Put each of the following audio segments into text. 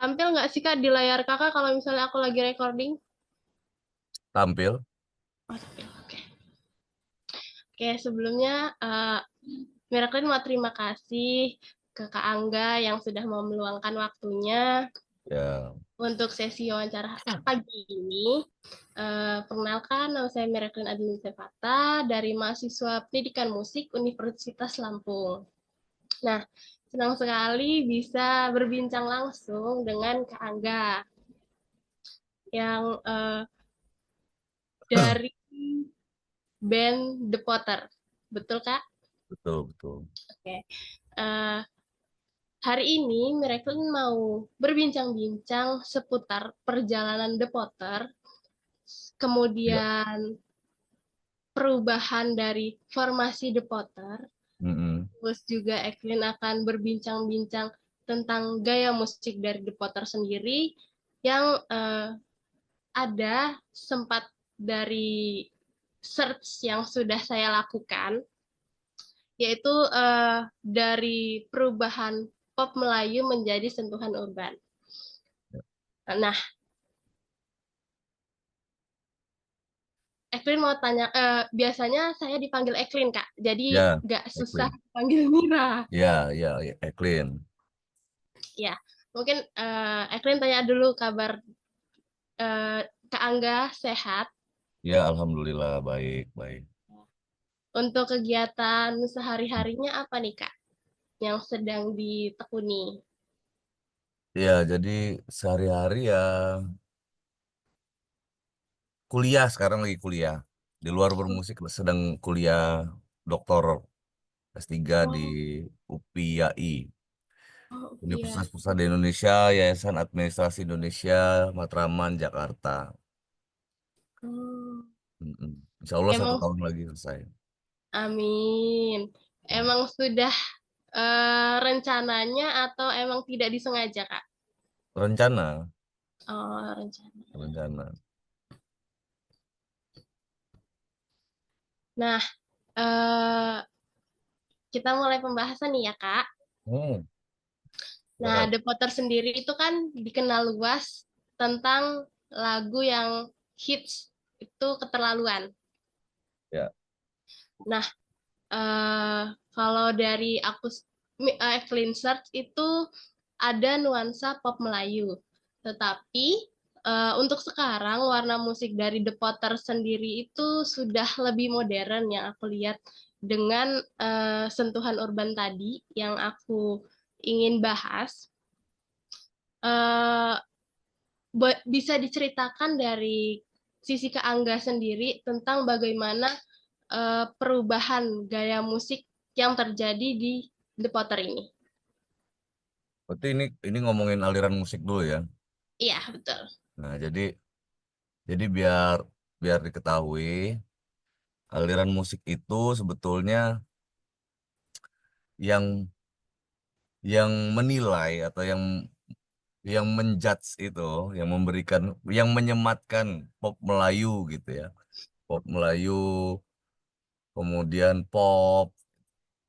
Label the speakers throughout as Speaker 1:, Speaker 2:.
Speaker 1: Tampil nggak sih Kak di layar Kakak kalau misalnya aku lagi recording?
Speaker 2: Tampil.
Speaker 1: Oh, tampil. Oke. Oke, sebelumnya Miraklin mau terima kasih ke Kak Angga yang sudah mau meluangkan waktunya
Speaker 2: Ya,
Speaker 1: untuk sesi wawancara pagi ini. Perkenalkan, nama saya Miraklin Adini Sevata dari mahasiswa Pendidikan Musik Universitas Lampung. Nah, senang sekali bisa berbincang langsung dengan Kak Angga yang dari band The Potter. Betul, Kak?
Speaker 2: betul betul.
Speaker 1: Oke. Eh, Hari ini Miracle mau berbincang-bincang seputar perjalanan The Potter,
Speaker 2: Ya.
Speaker 1: kemudian perubahan dari formasi The Potter,
Speaker 2: Mm-mm.
Speaker 1: terus juga Evelyn akan berbincang-bincang tentang gaya musik dari The Potter sendiri yang ada sempat dari search yang sudah saya lakukan, yaitu dari perubahan pop Melayu menjadi sentuhan urban. Nah, Evelyn mau tanya, biasanya saya dipanggil Evelyn, Kak. Jadi
Speaker 2: Ya,
Speaker 1: nggak susah
Speaker 2: Eklin.
Speaker 1: panggil Mira.
Speaker 2: Ya, Eklin.
Speaker 1: Ya, mungkin Evelyn tanya dulu kabar eh, Kak Angga sehat.
Speaker 2: Ya, alhamdulillah baik baik.
Speaker 1: Untuk kegiatan sehari-harinya apa nih, Kak, yang sedang ditekuni?
Speaker 2: Ya, jadi sehari-hari ya kuliah, sekarang lagi kuliah. Di luar bermusik sedang kuliah doktor S3 di
Speaker 1: Oh,
Speaker 2: UPI,
Speaker 1: oh iya.
Speaker 2: Universitas Pusat di Indonesia, Yayasan Administrasi Indonesia, Matraman, Jakarta.
Speaker 1: Oh.
Speaker 2: Mm-mm. Insya Allah satu
Speaker 1: Emang,
Speaker 2: tahun lagi selesai.
Speaker 1: amin. Emang sudah rencananya atau emang tidak disengaja, Kak?
Speaker 2: Rencana,
Speaker 1: Oh, rencana.
Speaker 2: rencana.
Speaker 1: Nah, eh, kita mulai pembahasan nih ya, Kak.
Speaker 2: Hmm,
Speaker 1: Nah,
Speaker 2: silakan.
Speaker 1: The Potter sendiri itu kan dikenal luas tentang lagu yang hits itu keterlaluan.
Speaker 2: Ya.
Speaker 1: Nah, eh, kalau dari aku Evelyn Search itu ada nuansa pop Melayu. Tetapi untuk sekarang warna musik dari The Potter sendiri itu sudah lebih modern yang aku lihat dengan sentuhan urban tadi yang aku ingin bahas. Eh, Bisa diceritakan dari sisi Kak Angga sendiri tentang bagaimana perubahan gaya musik yang terjadi di The Potter ini.
Speaker 2: Berarti ini ngomongin aliran musik dulu ya.
Speaker 1: Iya, betul.
Speaker 2: Nah, jadi biar biar diketahui, aliran musik itu sebetulnya yang yang menilai atau yang menjudge itu, yang memberikan, yang menyematkan pop Melayu gitu ya. Pop Melayu, kemudian pop,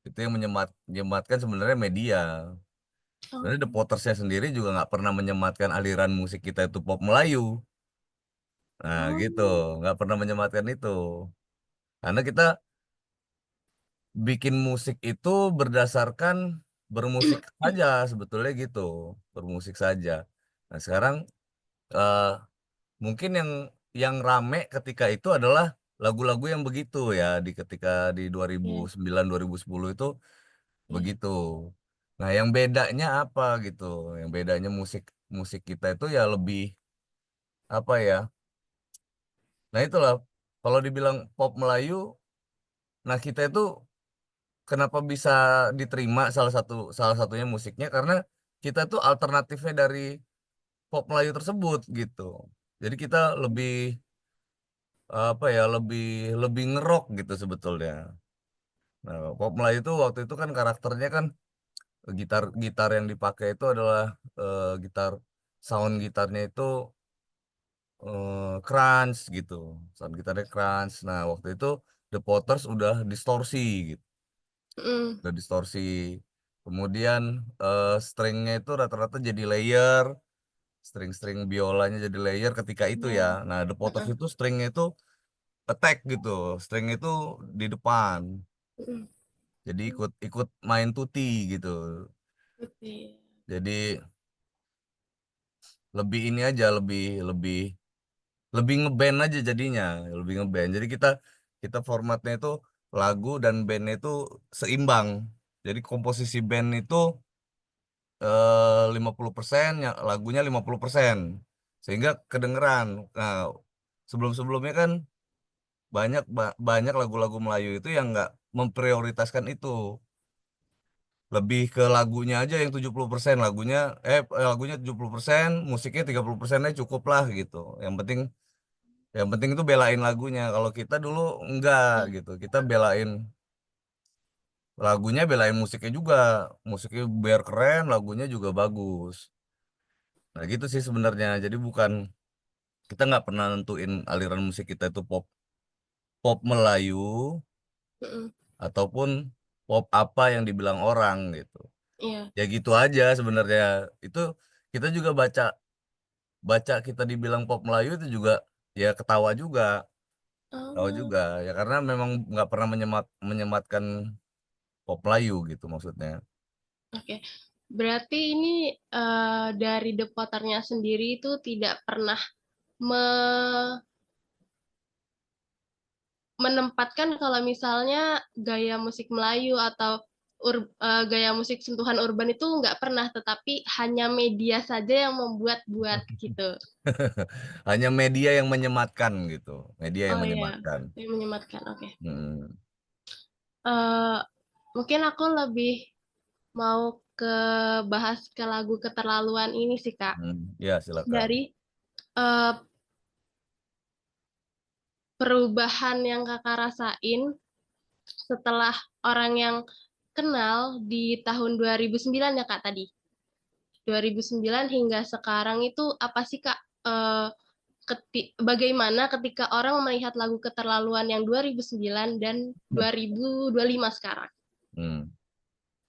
Speaker 2: itu yang menyematkan sebenarnya media.
Speaker 1: Oh,
Speaker 2: Sebenarnya The Pottersnya sendiri juga nggak pernah menyematkan aliran musik kita itu pop Melayu. Nah, gitu,
Speaker 1: oh,
Speaker 2: nggak pernah menyematkan itu. Karena kita bikin musik itu berdasarkan bermusik saja sebetulnya gitu, bermusik saja. Nah, sekarang eh, mungkin yang rame ketika itu adalah lagu-lagu yang begitu ya di ketika di
Speaker 1: iya,
Speaker 2: 2009 2010 itu
Speaker 1: iya,
Speaker 2: begitu. Nah, yang bedanya apa gitu? Yang bedanya musik musik kita itu ya lebih apa ya? Nah, itulah kalau dibilang pop Melayu, nah kita itu kenapa bisa diterima salah satunya musiknya karena kita tuh alternatifnya dari pop Melayu tersebut gitu. Jadi kita lebih apa ya lebih lebih ngerok gitu sebetulnya. Nah, pop Melayu itu waktu itu kan karakternya kan gitar gitar yang dipakai itu adalah gitar sound gitarnya itu crunch gitu. Sound gitarnya crunch. Nah, waktu itu The Potters udah distorsi gitu.
Speaker 1: mm,
Speaker 2: Udah distorsi. Kemudian stringnya itu rata-rata jadi layer. string biolanya jadi layer ketika itu ya.
Speaker 1: Ya.
Speaker 2: Nah, The Potters
Speaker 1: Heeh.
Speaker 2: itu stringnya itu attack gitu, string itu di depan.
Speaker 1: Mm.
Speaker 2: Jadi ikut ikut main tutti gitu.
Speaker 1: Oke.
Speaker 2: Jadi lebih ini aja, lebih lebih lebih ngeband aja jadinya, lebih ngeband. Jadi kita kita formatnya itu lagu dan bandnya itu seimbang. Jadi komposisi band itu 50%, lagunya 50%. Sehingga kedengeran. Nah, sebelum-sebelumnya kan banyak lagu-lagu Melayu itu yang nggak memprioritaskan itu. Lebih ke lagunya aja yang 70%, lagunya 70%, musiknya 30%-nya cukup lah gitu. Yang penting itu belain lagunya. Kalau kita dulu enggak
Speaker 1: Ya.
Speaker 2: gitu. Kita belain lagunya, belain musiknya juga. Musiknya biar keren, lagunya juga bagus. Nah gitu sih sebenarnya. Jadi bukan, kita nggak pernah nentuin aliran musik kita itu pop pop Melayu
Speaker 1: Mm-mm.
Speaker 2: ataupun pop apa yang dibilang orang gitu.
Speaker 1: Iya.
Speaker 2: Ya gitu aja sebenarnya. Itu kita juga baca baca kita dibilang pop Melayu itu juga ya ketawa juga. Tahu
Speaker 1: Oh,
Speaker 2: juga ya karena memang nggak pernah menyematkan pop Melayu gitu maksudnya.
Speaker 1: oke. Berarti ini dari The Potternya sendiri itu tidak pernah me- menempatkan kalau misalnya gaya musik Melayu atau gaya musik sentuhan urban itu nggak pernah, tetapi hanya media saja yang membuat-buat gitu.
Speaker 2: Hanya media yang menyematkan gitu, media yang
Speaker 1: Oh iya,
Speaker 2: menyematkan.
Speaker 1: yang menyematkan. Oke.
Speaker 2: Hmm.
Speaker 1: Eh, mungkin aku lebih mau ke bahas ke lagu Keterlaluan ini sih, Kak.
Speaker 2: Ya silakan.
Speaker 1: Dari eh, perubahan yang Kakak rasain setelah orang yang kenal di tahun 2009 ya Kak tadi. 2009 hingga sekarang itu apa sih Kak? Bagaimana ketika orang melihat lagu Keterlaluan yang 2009 dan 2025 sekarang?
Speaker 2: Hmm.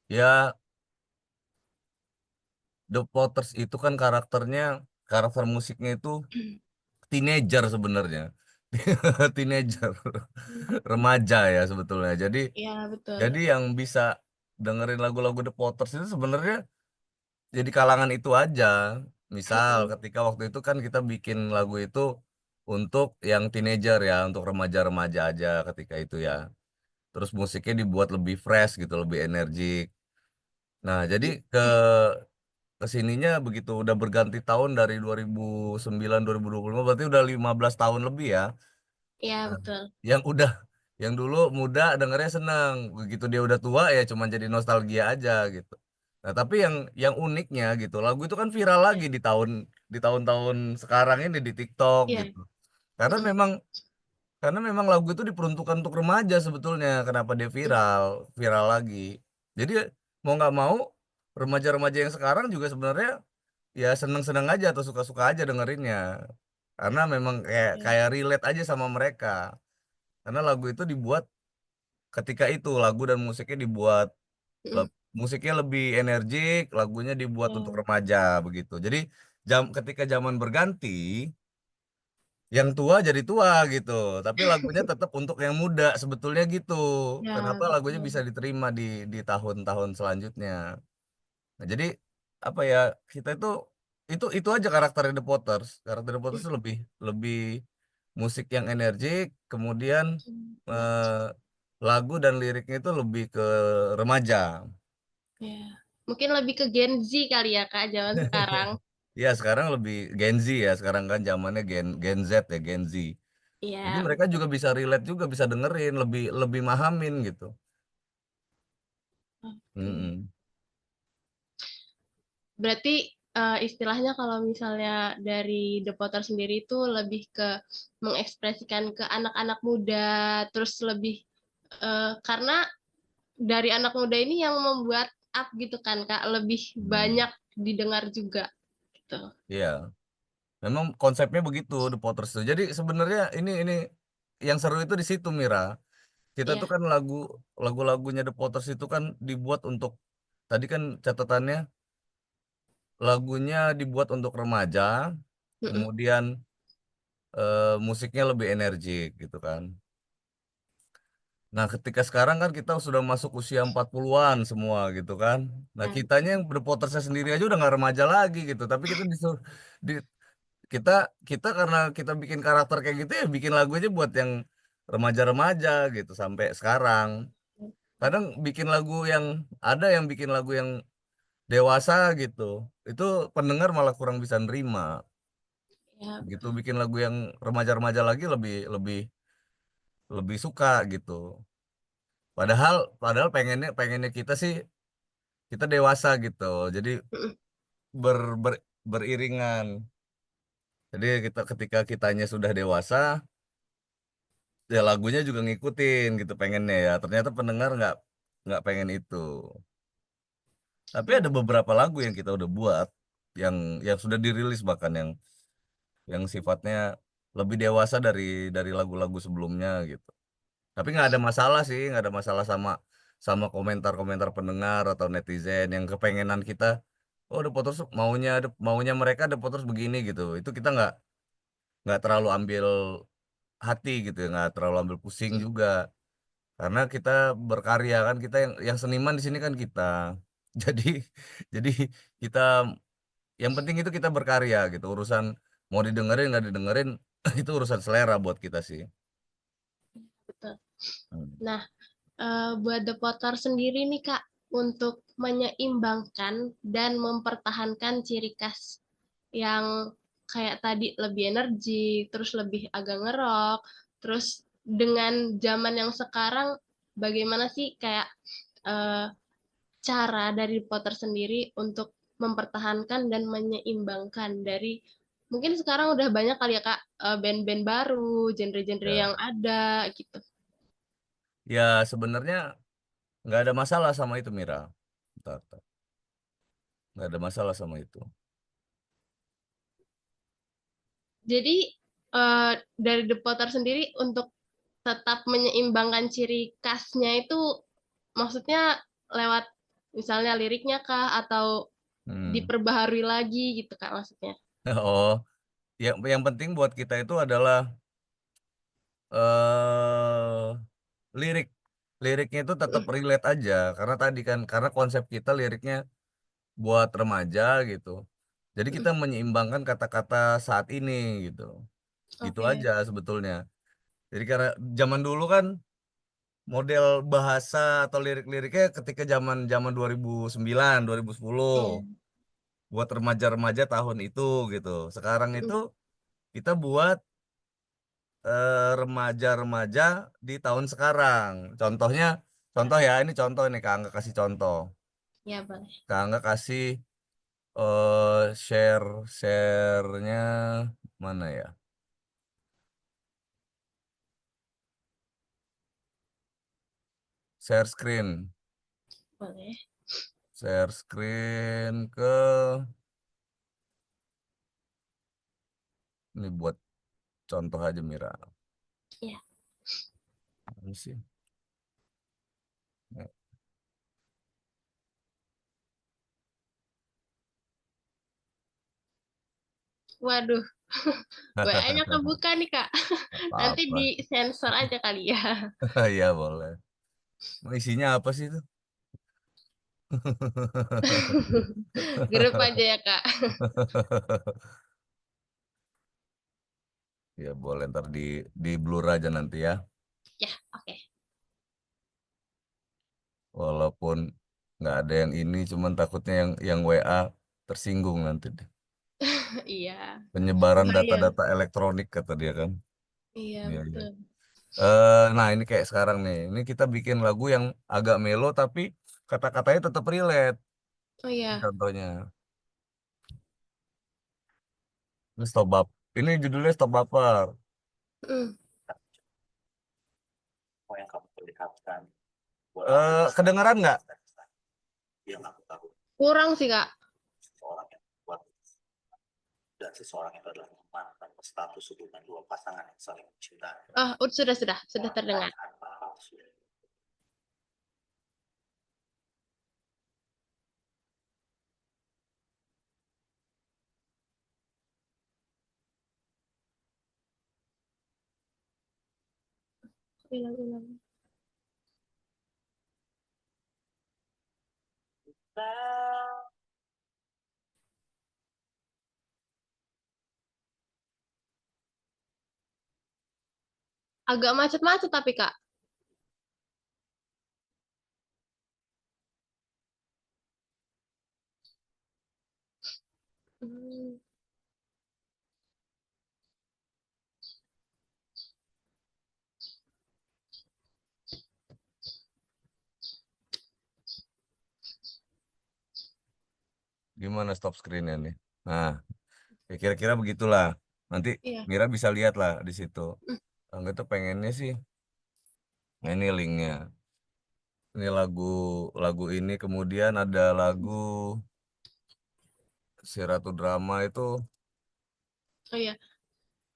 Speaker 2: Ya, The Potters itu kan karakter musiknya itu teenager sebenarnya. Teenager, remaja ya sebetulnya. Jadi
Speaker 1: Ya, betul.
Speaker 2: jadi yang bisa dengerin lagu-lagu The Potters itu sebenarnya jadi kalangan itu aja. Misal
Speaker 1: Mm-mm.
Speaker 2: ketika waktu itu kan kita bikin lagu itu untuk yang teenager ya, untuk remaja-remaja aja ketika itu ya. Terus musiknya dibuat lebih fresh gitu, lebih energik. Nah, jadi kesininya begitu udah berganti tahun dari 2009 2025 berarti udah 15 tahun lebih ya.
Speaker 1: Ya,
Speaker 2: Nah,
Speaker 1: betul.
Speaker 2: yang udah yang dulu muda dengernya seneng, begitu dia udah tua ya cuman jadi nostalgia aja gitu. Nah, tapi yang uniknya gitu, lagu itu kan viral lagi
Speaker 1: Ya,
Speaker 2: di tahun-tahun sekarang ini di TikTok
Speaker 1: ya.
Speaker 2: gitu. Karena
Speaker 1: Mm-mm.
Speaker 2: memang karena memang lagu itu diperuntukkan untuk remaja sebetulnya. Kenapa dia viral lagi. Jadi mau nggak mau remaja-remaja yang sekarang juga sebenarnya ya seneng-seneng aja atau suka-suka aja dengerinnya. Karena memang kayak
Speaker 1: Ya.
Speaker 2: kayak relate aja sama mereka. Karena lagu itu dibuat ketika itu lagu dan musiknya dibuat
Speaker 1: Mm-mm.
Speaker 2: le- musiknya lebih energik, lagunya dibuat untuk
Speaker 1: Ya,
Speaker 2: remaja begitu. Jadi ketika zaman berganti, yang tua jadi tua gitu, tapi lagunya tetap untuk yang muda sebetulnya gitu.
Speaker 1: ya,
Speaker 2: Kenapa lagunya bisa
Speaker 1: betul.
Speaker 2: diterima di tahun-tahun selanjutnya? Nah, jadi apa ya, kita itu aja karakter The Potters. Karakter The Potters itu lebih lebih musik yang energik, kemudian
Speaker 1: Remaja.
Speaker 2: eh, lagu dan liriknya itu lebih ke remaja.
Speaker 1: Ya. Mungkin lebih ke Gen Z kali ya Kak, zaman sekarang.
Speaker 2: Ya sekarang lebih Gen Z ya, sekarang kan zamannya Gen Gen Z ya, Gen Z. Jadi
Speaker 1: Iya,
Speaker 2: mereka juga bisa relate juga, bisa dengerin, lebih lebih mahamin gitu.
Speaker 1: oke.
Speaker 2: Mm-mm.
Speaker 1: Berarti istilahnya kalau misalnya dari The Potter sendiri itu lebih ke mengekspresikan ke anak-anak muda, terus lebih karena dari anak muda ini yang membuat up gitu kan Kak, lebih
Speaker 2: Hmm.
Speaker 1: banyak didengar juga gitu.
Speaker 2: Iya, memang konsepnya begitu The Potters itu. Jadi sebenarnya ini yang seru itu di situ Mira. Kita tuh
Speaker 1: Iya,
Speaker 2: kan lagu-lagunya The Potters itu kan dibuat untuk, tadi kan catatannya lagunya dibuat untuk remaja,
Speaker 1: Mm-mm.
Speaker 2: kemudian musiknya lebih energik gitu kan. Nah, ketika sekarang kan kita sudah masuk usia 40-an semua gitu kan. Nah,
Speaker 1: Nah,
Speaker 2: kitanya yang berpotersnya sendiri aja udah nggak remaja lagi gitu. Tapi kita disuruh di, kita kita karena kita bikin karakter kayak gitu ya bikin lagu aja buat yang remaja-remaja gitu sampai sekarang. Kadang bikin lagu yang ada yang bikin lagu yang dewasa gitu. Itu pendengar malah kurang bisa nerima.
Speaker 1: ya,
Speaker 2: Gitu bikin lagu yang remaja-remaja lagi lebih lebih lebih suka gitu. Padahal padahal pengennya kita sih kita dewasa gitu. Jadi
Speaker 1: mm-mm.
Speaker 2: ber, ber- beriringan. Jadi kita ketika kitanya sudah dewasa, ya lagunya juga ngikutin gitu pengennya ya. Ternyata pendengar nggak pengen itu. Tapi
Speaker 1: Ya,
Speaker 2: ada beberapa lagu yang kita udah buat yang yang sudah dirilis bahkan yang sifatnya lebih dewasa dari lagu-lagu sebelumnya gitu. Tapi nggak ada masalah sih, nggak ada masalah sama sama komentar-komentar pendengar atau netizen yang kepengenan kita. Oh, The Potters maunya mereka The Potters begini gitu. Itu kita nggak terlalu ambil hati gitu ya, nggak terlalu ambil pusing juga. Karena kita berkarya kan kita yang seniman di sini kan kita. Jadi jadi kita yang penting itu kita berkarya gitu. Urusan mau didengerin nggak didengerin itu urusan selera buat kita sih.
Speaker 1: betul.
Speaker 2: Hmm.
Speaker 1: Nah, buat The Potter sendiri nih Kak, untuk menyeimbangkan dan mempertahankan ciri khas yang kayak tadi lebih energi, terus lebih agak ngerok, terus dengan zaman yang sekarang, bagaimana sih kayak eh, cara dari Potter sendiri untuk mempertahankan dan menyeimbangkan dari mungkin sekarang udah banyak kali ya Kak band-band baru, genre-genre
Speaker 2: Ya,
Speaker 1: yang ada gitu.
Speaker 2: ya sebenarnya nggak ada masalah sama itu Mira. Bentar, bentar. Nggak ada masalah sama itu.
Speaker 1: Jadi eh, dari The Potter sendiri untuk tetap menyeimbangkan ciri khasnya itu maksudnya lewat misalnya liriknya kah atau
Speaker 2: Hmm.
Speaker 1: diperbaharui lagi gitu Kak maksudnya.
Speaker 2: Oh, yang penting buat kita itu adalah eh lirik. Liriknya itu tetap
Speaker 1: Mm,
Speaker 2: relate aja karena tadi kan karena konsep kita liriknya buat remaja gitu. Jadi kita
Speaker 1: mm.
Speaker 2: menyeimbangkan kata-kata saat ini gitu. Gitu
Speaker 1: Oke.
Speaker 2: aja sebetulnya. Jadi karena zaman dulu kan model bahasa atau lirik-liriknya ketika zaman zaman 2009, 2010
Speaker 1: Iya.
Speaker 2: buat remaja-remaja tahun itu gitu. Sekarang itu
Speaker 1: Mm,
Speaker 2: kita buat remaja-remaja di tahun sekarang. Contohnya, contoh ya, ini contoh nih Kak Angga kasih contoh.
Speaker 1: ya boleh.
Speaker 2: Kak Angga kasih share-nya mana ya? Share screen.
Speaker 1: Boleh.
Speaker 2: Share screen ke ini buat contoh aja Mira.
Speaker 1: Ya.
Speaker 2: Apa sih?
Speaker 1: Waduh, WA-nya kebuka nih Kak. Nanti
Speaker 2: Apa-apa.
Speaker 1: disensor aja kali ya.
Speaker 2: Iya boleh. Isinya apa sih itu?
Speaker 1: Grup aja ya Kak.
Speaker 2: Ya boleh ntar di blur aja nanti ya.
Speaker 1: Ya, oke.
Speaker 2: Walaupun nggak ada yang ini, cuman takutnya yang WA tersinggung nanti deh.
Speaker 1: Iya.
Speaker 2: Penyebaran
Speaker 1: Bahaya.
Speaker 2: data-data elektronik kata dia kan.
Speaker 1: Iya,
Speaker 2: Iya, iya.
Speaker 1: betul.
Speaker 2: Nah ini kayak sekarang nih. Ini kita bikin lagu yang agak melo tapi kata-katanya tetap relate.
Speaker 1: Oh
Speaker 2: Ini
Speaker 1: iya.
Speaker 2: contohnya. Ini stop bap. Ini judulnya Stop Baper.
Speaker 1: Mm.
Speaker 2: Apa yang kamu perlihatkan? Kedengeran nggak? Yang aku tahu
Speaker 1: Kurang sih Kak.
Speaker 2: seseorang yang kuat dan seseorang itu adalah teman tanpa status hubungan dua pasangan yang saling mencintai.
Speaker 1: Oh, sudah terdengar. Ulang-ulang. Agak macet-macet tapi Kak. Hmm,
Speaker 2: Gimana stop screen-nya nih? Nah, ya kira-kira begitulah. Nanti
Speaker 1: iya.
Speaker 2: Mira bisa lihat lah di situ. Angga tuh pengennya sih, nah ini linknya. Ini lagu lagu ini kemudian ada lagu si Ratu Drama itu
Speaker 1: Oh iya.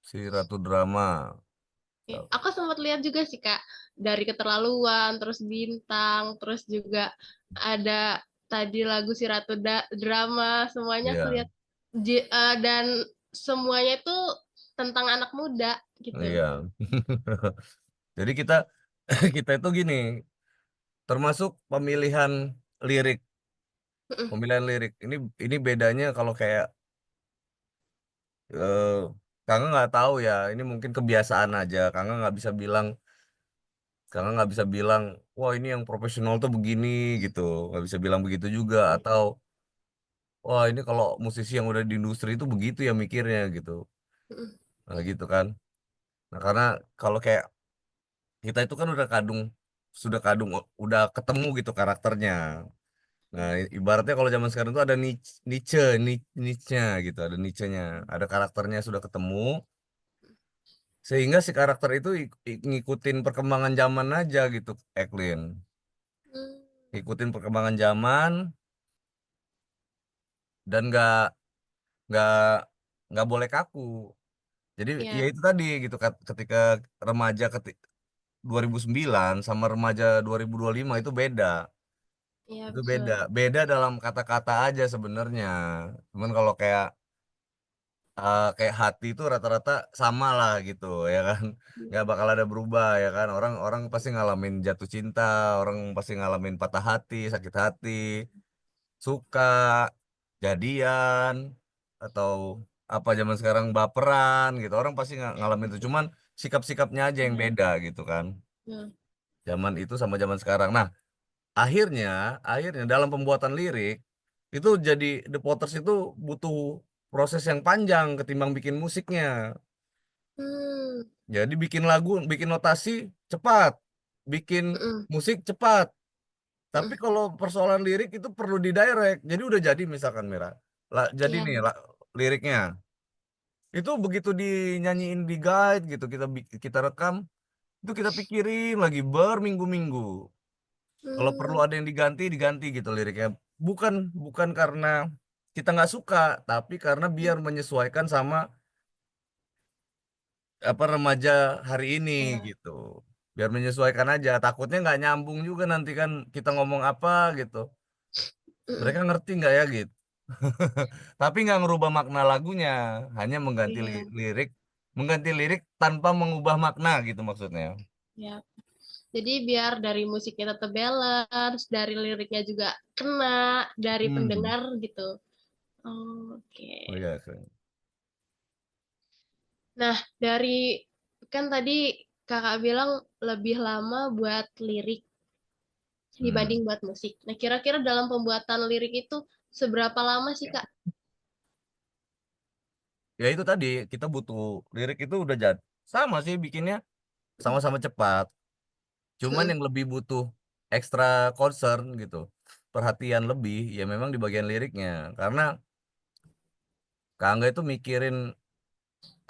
Speaker 2: si Ratu Drama.
Speaker 1: Iya. Aku sempat lihat juga sih Kak, dari Keterlaluan, terus Bintang, terus juga ada tadi lagu si Ratu Drama, semuanya aku
Speaker 2: Iya,
Speaker 1: lihat. Dan semuanya itu tentang anak muda gitu.
Speaker 2: iya. Jadi kita kita itu gini, termasuk lirik,
Speaker 1: Mm-mm.
Speaker 2: pemilihan lirik. Ini bedanya kalau kayak eh Kakak nggak tahu ya, ini mungkin kebiasaan aja. Kakak nggak bisa bilang, wah ini yang profesional tuh begini gitu, nggak bisa bilang begitu juga. Atau wah ini kalau musisi yang udah di industri itu begitu ya mikirnya gitu,
Speaker 1: Mm-mm.
Speaker 2: nah gitu kan. Nah karena kalau kayak kita itu kan sudah kadung, udah ketemu gitu karakternya. Nah, ibaratnya kalau zaman sekarang tuh ada niche, niche-nya gitu, ada niche-nya, ada karakternya sudah ketemu, sehingga si karakter itu ngikutin perkembangan zaman aja gitu, Eklin.
Speaker 1: Hmm,
Speaker 2: Ngikutin perkembangan zaman dan nggak nggak boleh kaku. Jadi ya
Speaker 1: ya,
Speaker 2: itu tadi gitu, ketika remaja 2009 sama remaja 2025 itu beda.
Speaker 1: ya
Speaker 2: Itu beda.
Speaker 1: betul.
Speaker 2: Beda dalam kata-kata aja sebenarnya. Cuman kalau kayak hati itu rata-rata sama lah gitu ya kan, nggak bakal ada berubah ya kan, orang-orang pasti ngalamin jatuh cinta, orang pasti ngalamin patah hati, sakit hati, suka, jadian, atau apa zaman sekarang baperan gitu, orang pasti ngalamin itu, cuman sikap-sikapnya aja yang
Speaker 1: Ya,
Speaker 2: beda gitu kan,
Speaker 1: ya.
Speaker 2: zaman itu sama zaman sekarang. Nah, akhirnya akhirnya dalam pembuatan lirik itu jadi The Potters itu butuh proses yang panjang ketimbang bikin musiknya.
Speaker 1: Hmm,
Speaker 2: Jadi bikin lagu, bikin notasi cepat, bikin
Speaker 1: mm-mm,
Speaker 2: musik cepat. Tapi
Speaker 1: mm-mm.
Speaker 2: kalau persoalan lirik itu perlu didirect. Jadi udah jadi misalkan Mira. Lah, jadi
Speaker 1: Iya,
Speaker 2: nih liriknya. Itu begitu dinyanyiin di guide gitu, kita rekam, itu kita pikirin lagi berminggu-minggu. Kalau perlu
Speaker 1: hmm,
Speaker 2: ada yang diganti, diganti gitu liriknya. Bukan bukan karena kita nggak suka, tapi karena biar menyesuaikan sama apa remaja hari ini
Speaker 1: ya,
Speaker 2: gitu, biar menyesuaikan aja, takutnya nggak nyambung juga nanti kan kita ngomong apa gitu,
Speaker 1: mm-mm.
Speaker 2: mereka ngerti nggak ya gitu. Tapi nggak ngerubah makna lagunya, hanya
Speaker 1: Iya,
Speaker 2: mengganti lirik tanpa mengubah makna gitu maksudnya.
Speaker 1: ya. Jadi biar dari musiknya tetap balance, dari liriknya juga kena, dari
Speaker 2: Hmm.
Speaker 1: pendengar gitu. Oh, oke.
Speaker 2: Oh iya, keren.
Speaker 1: Nah, dari kan tadi kakak bilang lebih lama buat lirik
Speaker 2: Hmm.
Speaker 1: dibanding buat musik. Nah, kira-kira dalam pembuatan lirik itu seberapa lama sih, Kak?
Speaker 2: Ya itu tadi kita butuh lirik itu udah jadi sama sih bikinnya, sama-sama cepat, cuman
Speaker 1: Mm,
Speaker 2: yang lebih butuh ekstra concern gitu, perhatian lebih ya memang di bagian liriknya, karena Kak Angga itu mikirin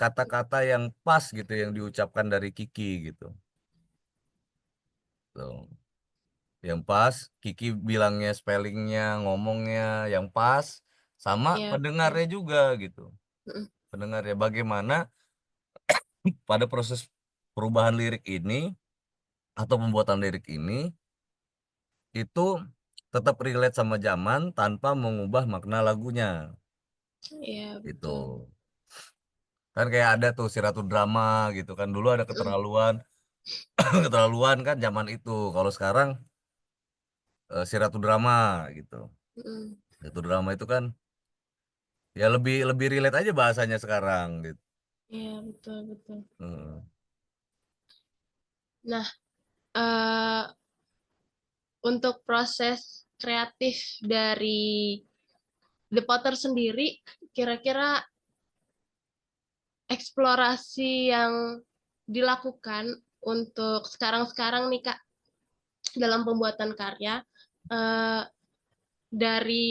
Speaker 2: kata-kata yang pas gitu yang diucapkan dari Kiki gitu. Tuh. Yang pas, Kiki bilangnya, spellingnya, ngomongnya yang pas, sama
Speaker 1: ya, betul.
Speaker 2: pendengarnya juga gitu.
Speaker 1: Mm,
Speaker 2: Pendengarnya bagaimana pada proses perubahan lirik ini atau pembuatan lirik ini itu tetap relate sama zaman tanpa mengubah makna lagunya.
Speaker 1: ya,
Speaker 2: Gitu.
Speaker 1: betul.
Speaker 2: Kan kayak ada tuh si Ratu Drama gitu kan. Dulu ada
Speaker 1: Mm,
Speaker 2: Keterlaluan. keterlaluan kan zaman itu. Kalau sekarang si Ratu Drama gitu.
Speaker 1: Mm.
Speaker 2: Ratu Drama itu kan ya lebih lebih relate aja bahasanya sekarang gitu.
Speaker 1: Iya, betul, betul.
Speaker 2: Hmm.
Speaker 1: Nah, eh, untuk proses kreatif dari The Potter sendiri, kira-kira eksplorasi yang dilakukan untuk sekarang-sekarang nih Kak, dalam pembuatan karya, eh, dari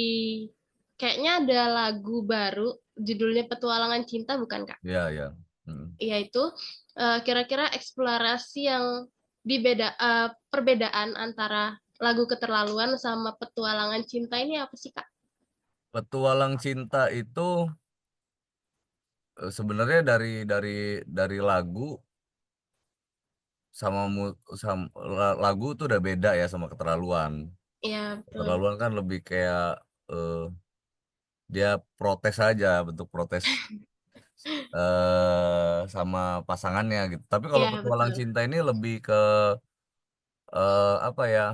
Speaker 1: kayaknya ada lagu baru, judulnya Petualangan Cinta, bukan Kak?
Speaker 2: Ya, ya. Hmm.
Speaker 1: Yaitu kira-kira eksplorasi yang perbedaan antara lagu Keterlaluan sama Petualangan Cinta ini apa sih Kak?
Speaker 2: Petualang Cinta itu sebenarnya dari lagu sama, lagu tuh udah beda ya sama keterlaluan.
Speaker 1: Iya, betul.
Speaker 2: Keterlaluan kan lebih kayak eh, dia protes aja, bentuk protes sama pasangannya gitu. Tapi kalau
Speaker 1: Iya,
Speaker 2: Petualang
Speaker 1: betul.
Speaker 2: Cinta ini lebih ke apa ya?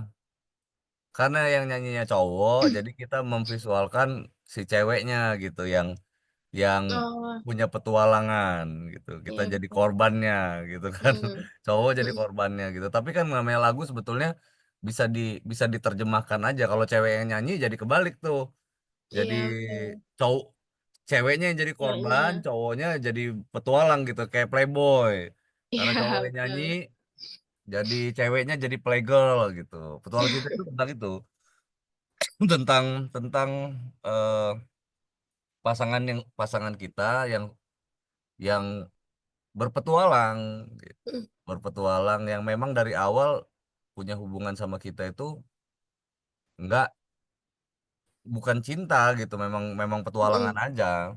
Speaker 2: Karena yang nyanyinya cowok, jadi kita memvisualkan si ceweknya gitu yang
Speaker 1: Oh,
Speaker 2: punya petualangan gitu. Kita
Speaker 1: iya,
Speaker 2: jadi
Speaker 1: betul.
Speaker 2: korbannya gitu kan.
Speaker 1: Mm,
Speaker 2: Cowok jadi
Speaker 1: mm.
Speaker 2: korbannya gitu. Tapi kan namanya lagu sebetulnya bisa bisa diterjemahkan aja. Kalau cewek yang nyanyi jadi kebalik tuh. Jadi
Speaker 1: Iya, betul.
Speaker 2: cowok ceweknya yang jadi korban,
Speaker 1: Ceweknya.
Speaker 2: cowoknya jadi petualang gitu kayak playboy. Karena
Speaker 1: Iya,
Speaker 2: cowok yang nyanyi,
Speaker 1: betul.
Speaker 2: jadi ceweknya jadi playgirl gitu. Petualang cinta itu tentang itu. Tentang tentang eh, pasangan kita yang berpetualang gitu.
Speaker 1: Mm,
Speaker 2: Berpetualang yang memang dari awal punya hubungan sama kita itu enggak, bukan cinta gitu, memang memang petualangan
Speaker 1: mm.
Speaker 2: aja.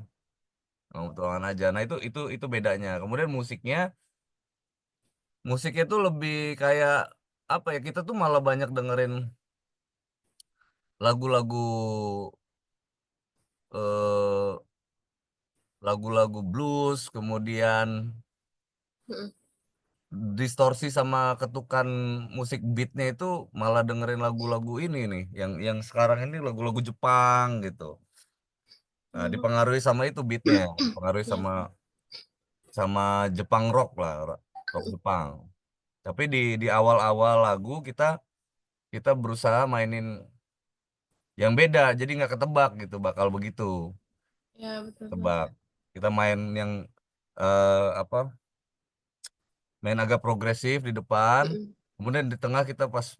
Speaker 2: Memang petualangan aja. Nah, itu bedanya. Kemudian musiknya tuh lebih kayak apa ya? Kita tuh malah banyak dengerin lagu-lagu eh lagu-lagu blues, kemudian
Speaker 1: Mm.
Speaker 2: distorsi sama ketukan musik beatnya itu malah dengerin lagu-lagu ini nih yang sekarang ini lagu-lagu Jepang gitu. Nah,
Speaker 1: Oh,
Speaker 2: dipengaruhi sama itu beatnya, dipengaruhi
Speaker 1: iya,
Speaker 2: sama sama Jepang rock lah, rock Jepang. Tapi di awal-awal lagu kita kita berusaha mainin yang beda, jadi nggak ketebak gitu, bakal begitu
Speaker 1: iya, betul, betul.
Speaker 2: tebak. Kita main yang apa? Main agak progresif di depan,
Speaker 1: Mm.
Speaker 2: kemudian di tengah kita pas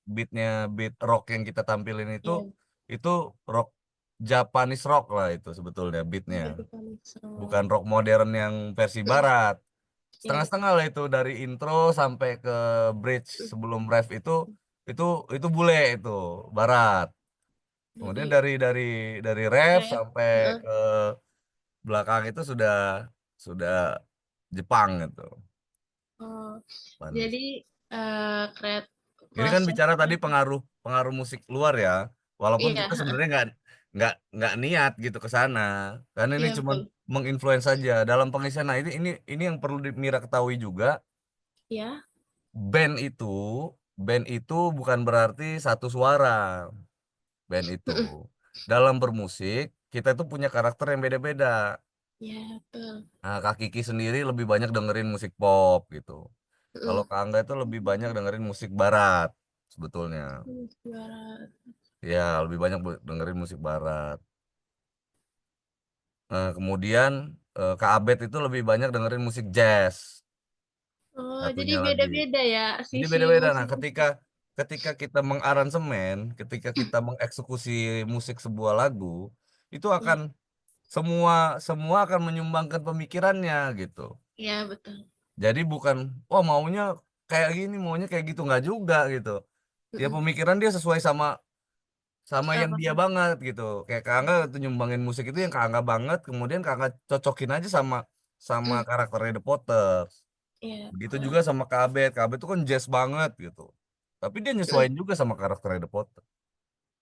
Speaker 2: beatnya beat rock yang kita tampilin
Speaker 1: Iya,
Speaker 2: itu rock Japanese rock lah itu sebetulnya beatnya,
Speaker 1: iya, bukan so.
Speaker 2: bukan rock modern yang versi barat.
Speaker 1: Iya,
Speaker 2: Setengah-setengah lah itu dari intro sampai ke bridge
Speaker 1: mm.
Speaker 2: sebelum ref itu itu bule itu barat. Kemudian
Speaker 1: Jadi
Speaker 2: dari ref
Speaker 1: ref.
Speaker 2: sampai
Speaker 1: Heeh.
Speaker 2: ke belakang itu sudah Jepang gitu.
Speaker 1: Oh,
Speaker 2: Japanese.
Speaker 1: jadi kreat
Speaker 2: Ini kan
Speaker 1: proses
Speaker 2: bicara tadi
Speaker 1: kreatif.
Speaker 2: pengaruh pengaruh musik luar ya. Walaupun
Speaker 1: Iya,
Speaker 2: kita
Speaker 1: heeh.
Speaker 2: sebenarnya nggak niat gitu ke sana. Karena ini
Speaker 1: Iya,
Speaker 2: cuma
Speaker 1: betul.
Speaker 2: menginfluence saja dalam pengisian. Nah, ini yang perlu Mira ketahui juga.
Speaker 1: Ya.
Speaker 2: Band itu band itu bukan berarti satu suara. Band itu
Speaker 1: Heeh.
Speaker 2: dalam bermusik kita itu punya karakter yang beda-beda.
Speaker 1: Ya, betul.
Speaker 2: Nah, Kak Kiki sendiri lebih banyak dengerin musik pop gitu. Kalau
Speaker 1: Heeh.
Speaker 2: Kak Angga itu lebih banyak dengerin musik barat sebetulnya.
Speaker 1: Suara.
Speaker 2: Ya, lebih banyak dengerin musik barat. Kemudian Kak Abed itu lebih banyak dengerin musik jazz.
Speaker 1: Oh, jadi
Speaker 2: Satunya lagi.
Speaker 1: beda-beda ya
Speaker 2: Jadi
Speaker 1: sisi
Speaker 2: beda-beda. Nah,
Speaker 1: musik.
Speaker 2: ketika kita mengaransemen, ketika kita mengeksekusi musik sebuah lagu, itu
Speaker 1: Ya,
Speaker 2: akan semua semua akan menyumbangkan pemikirannya gitu.
Speaker 1: ya, betul.
Speaker 2: Jadi bukan, oh maunya kayak gini, maunya kayak gitu, nggak juga gitu. Ya
Speaker 1: Heeh.
Speaker 2: pemikiran dia sesuai sama sama yang
Speaker 1: Apa?
Speaker 2: dia banget gitu. Kayak Kak Angga tuh nyumbangin musik itu yang Kak Angga banget, kemudian Kak Angga cocokin aja sama sama karakternya The Potters.
Speaker 1: Ya,
Speaker 2: Begitu juga
Speaker 1: betul.
Speaker 2: sama Kak Abed. Kak Abed tuh kan jazz banget gitu. Tapi dia nyesuaiin juga sama karakternya The Potters.